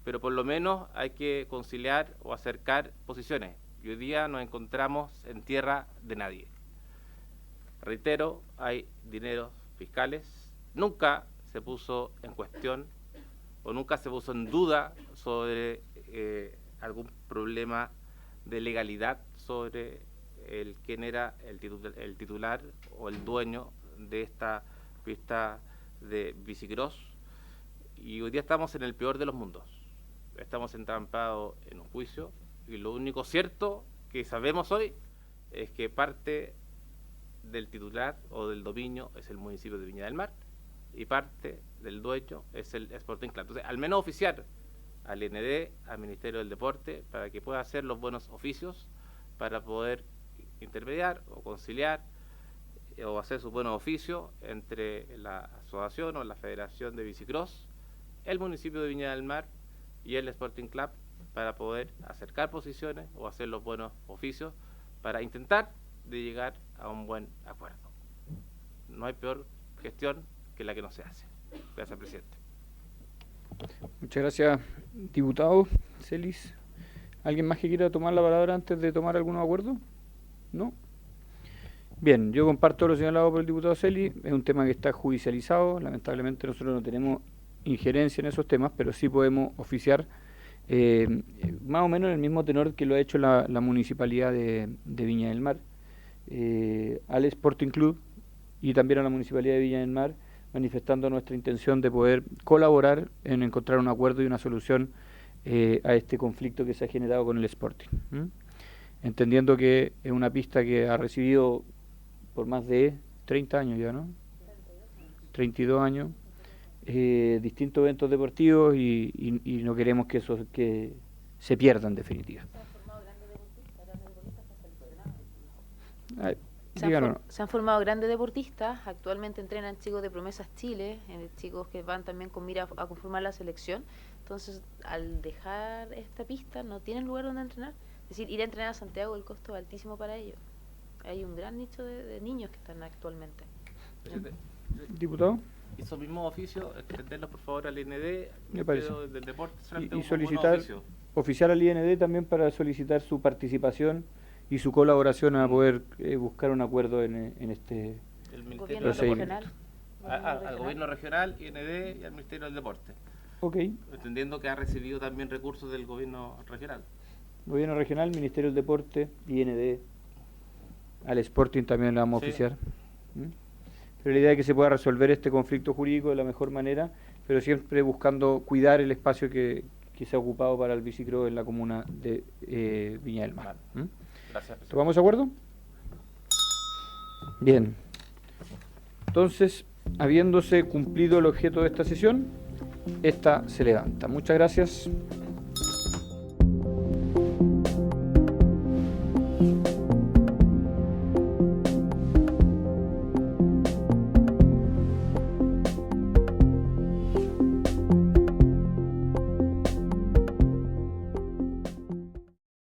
pero por lo menos hay que conciliar o acercar posiciones. Y hoy día nos encontramos en tierra de nadie. Reitero, hay dineros fiscales. Nunca se puso en cuestión o nunca se puso en duda sobre algún problema de legalidad sobre quién era el titular o el dueño de esta pista de bicicross. Y hoy día estamos en el peor de los mundos. Estamos entrampados en un juicio y lo único cierto que sabemos hoy es que parte del titular o del dominio es el municipio de Viña del Mar y parte del dueño es el Sporting Club. Entonces, al menos oficiar al IND, al Ministerio del Deporte, para que pueda hacer los buenos oficios, para poder intermediar o conciliar o hacer sus buenos oficios entre la asociación o la Federación de Bicicross, el municipio de Viña del Mar y el Sporting Club, para poder acercar posiciones o hacer los buenos oficios para intentar de llegar a un buen acuerdo. No hay peor gestión que la que no se hace. Gracias, presidente. Muchas gracias, diputado Celis. ¿Alguien más que quiera tomar la palabra antes de tomar algunos acuerdos? ¿No? Bien, yo comparto lo señalado por el diputado Celis. Es un tema que está judicializado. Lamentablemente nosotros no tenemos injerencia en esos temas, pero sí podemos oficiar más o menos en el mismo tenor que lo ha hecho la municipalidad de Viña del Mar. al Sporting Club y también a la Municipalidad de Viña del Mar, manifestando nuestra intención de poder colaborar en encontrar un acuerdo y una solución a este conflicto que se ha generado con el Sporting. Entendiendo que es una pista que ha recibido por más de 30 años ya, ¿no? 32 años, distintos eventos deportivos y no queremos que eso que se pierda en definitiva. Se han formado grandes deportistas, actualmente entrenan chicos de Promesas Chile, chicos que van también con mira a conformar la selección. Entonces, al dejar esta pista, no tienen lugar donde entrenar. Es decir, ir a entrenar a Santiago, el costo es altísimo para ellos. Hay un gran nicho de niños que están actualmente. Diputado. Esos mismos oficios, extenderlos por favor al IND, Me parece. Del deporte, Y solicitar oficial al IND también para solicitar su participación y su colaboración a poder buscar un acuerdo en este Ministerio procedimiento. Al gobierno regional, IND y al Ministerio del Deporte. Ok. Entendiendo que ha recibido también recursos del gobierno regional. Gobierno regional, Ministerio del Deporte, IND, al Sporting también le vamos a oficiar. Pero la idea es que se pueda resolver este conflicto jurídico de la mejor manera, pero siempre buscando cuidar el espacio que se ha ocupado para el bicicross en la comuna de Viña del Mar. Gracias. ¿Tomamos de acuerdo? Bien. Entonces, habiéndose cumplido el objeto de esta sesión, esta se levanta. Muchas gracias.